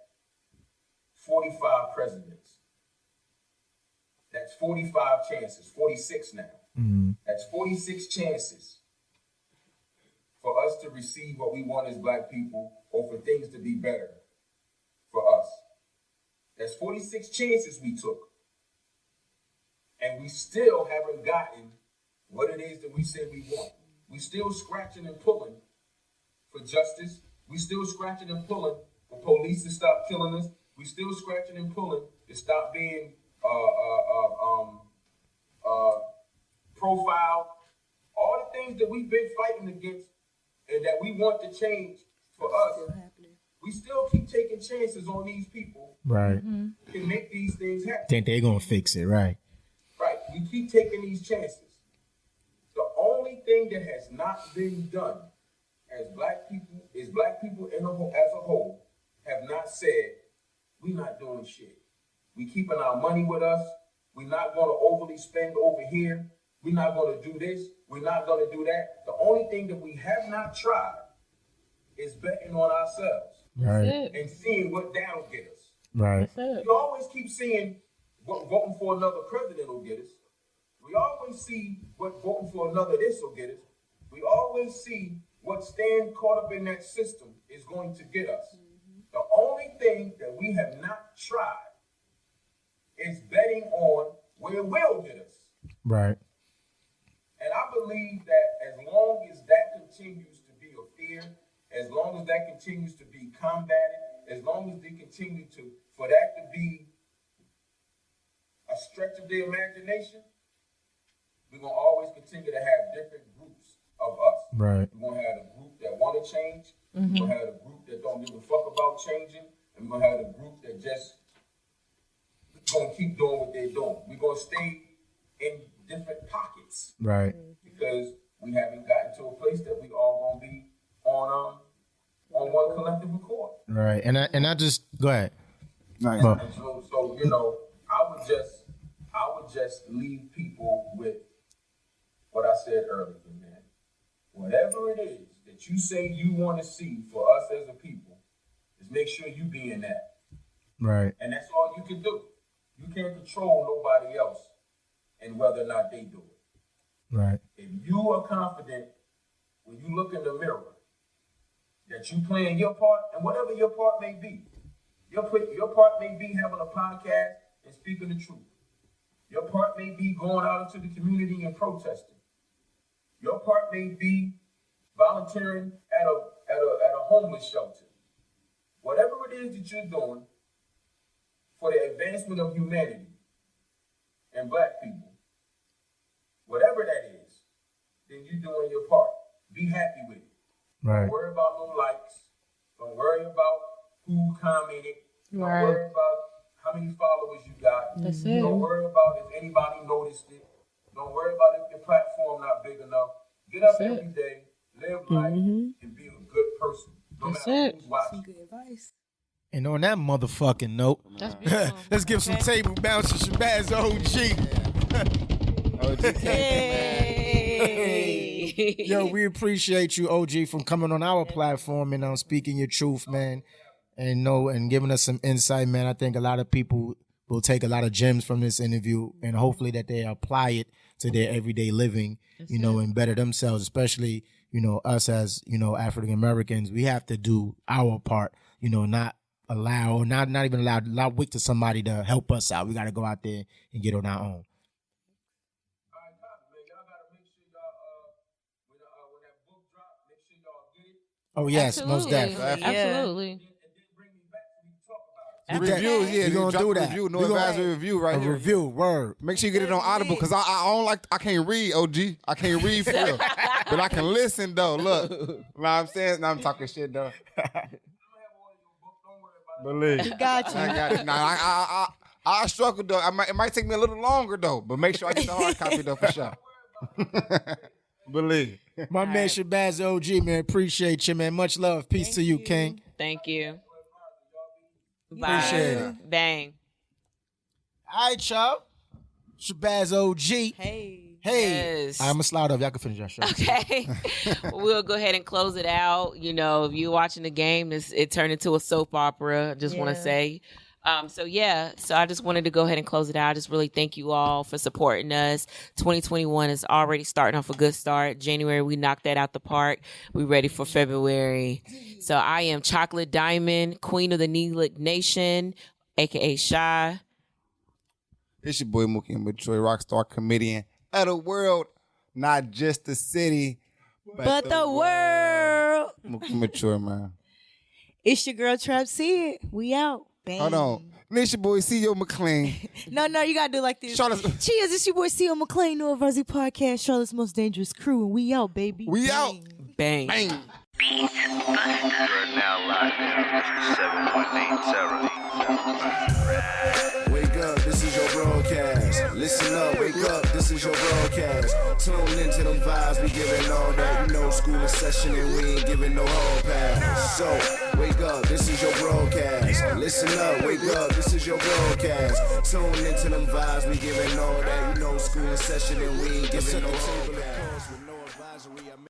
45 presidents. That's 45 chances, 46 now. Mm-hmm. That's 46 chances for us to receive what we want as Black people or for things to be better for us. That's 46 chances we took. And we still haven't gotten what it is that we said we want. We still scratching and pulling for justice. We still scratching and pulling for police to stop killing us. We still scratching and pulling to stop being profiled. All the things that we've been fighting against and that we want to change for us, we still keep taking chances on these people. Right. To make these things happen. Think they're gonna fix it, right? Right. We keep taking these chances. The only thing that has not been done as Black people is Black people as a whole have not said, we're not doing shit. We keeping our money with us. We're not going to overly spend over here. We're not going to do this. We're not going to do that. The only thing that we have not tried is betting on ourselves Right. and seeing what that'll get us. Right. You always keep seeing what voting for another president will get us. We always see what voting for another this will get us. We always see what staying caught up in that system is going to get us. The only thing that we have not tried is betting on where it will get us. Right. And I believe that as long as that continues to be a fear, as long as that continues to be combated, as long as they continue for that to be a stretch of the imagination, we're going to always continue to have different groups of us. Right. We're going to have a group that want to change. We're going to have a group that don't give a fuck about changing. And we're going to have a group that just going to keep doing what they're doing. We're going to stay in different pockets. Right. Because we haven't gotten to a place that we all going to be on one collective accord. Right. And I just go ahead. Nice. Well, And so you know, I would just leave people with what I said earlier, man. Whatever it is that you say you want to see for us as a people, is make sure you be in that. right. And that's all you can do. You can't control nobody else and whether or not they do it. Right. If you are confident when you look in the mirror that you playing your part, and whatever your part may be, your part may be having a podcast and speaking the truth. Your part may be going out into the community and protesting. Your part may be volunteering at a homeless shelter. Whatever it is that you're doing for the advancement of humanity and black people, whatever that is, then you're doing your part. Be happy with it. Right. Don't worry about no likes. Don't worry about who commented. Don't Right. worry about how many followers you got. That's it. Don't worry about if anybody noticed it. Don't worry about if your platform not big enough. Get up That's every it. day, live life, and be a good person. No That's matter it. who's watching. Good advice. And on that motherfucking note, That's beautiful. let's give some table bounce to Shabazz OG. Hey. Yo, we appreciate you, OG, from coming on our platform and speaking your truth, man, and giving us some insight, man. I think a lot of people will take a lot of gems from this interview, and hopefully that they apply it to their everyday living, and better themselves, especially, us as, African Americans. We have to do our part, not even allow wait to somebody to help us out. We got to go out there and get on our own. All right, copy, man. Y'all gotta make sure y'all when that book drop, make sure y'all get it. Oh yes, most definitely. Absolutely. And then bring me back so we can talk about it. Reviews, yeah, we gonna drop do a that. Review, We gonna- NoAdvisory review right A here. review, word. Make sure you get it on Audible, because I can't read, OG. I can't read for real. But I can listen, though. Look. Know what I'm saying? Now I'm talking shit, though. Believe. Got you. I got it. Now, I struggle, though. It might take me a little longer, though. But make sure I get the hard copy, though, for sure. Believe. My man Shabazz OG, man, appreciate you, man. Much love. Peace to you, King. Thank you. Bye. Appreciate it. Bang. All right, y'all. Shabazz OG. Hey. Hey. Yes. I'm going to slide off. Y'all can finish that show. Okay. We'll go ahead and close it out. If you're watching the game, it turned into a soap opera. I just want to say. So I just wanted to go ahead and close it out. I just really thank you all for supporting us. 2021 is already starting off a good start. January, we knocked that out the park. We ready for February. So I am Chocolate Diamond, Queen of the Neelick Nation, aka Shy. It's your boy Mookie and Troy, rockstar comedian of the world, not just the city, But the world. Mookie Mature, man. It's your girl Trap Sid. We out. Bang. Hold on. It's your boy CEO McLean. No, you gotta do like this. Charlotte, Cheers, it's your boy CEO McLean, NoAdvisory Podcast, Charlotte's Most Dangerous Crew, and we out, baby. we Bang. out. Bang. Bang. You're now live in 718 Terror. Wake up, this is your broadcast. Listen up, wake up, this is your broadcast. Tune into them vibes, we giving all that. School in session and we ain't giving no hall pass. So, wake up, this is your broadcast. Listen up, wake up, this is your broadcast. Tune into them vibes, we giving all that. You know, school in session and we ain't giving no table.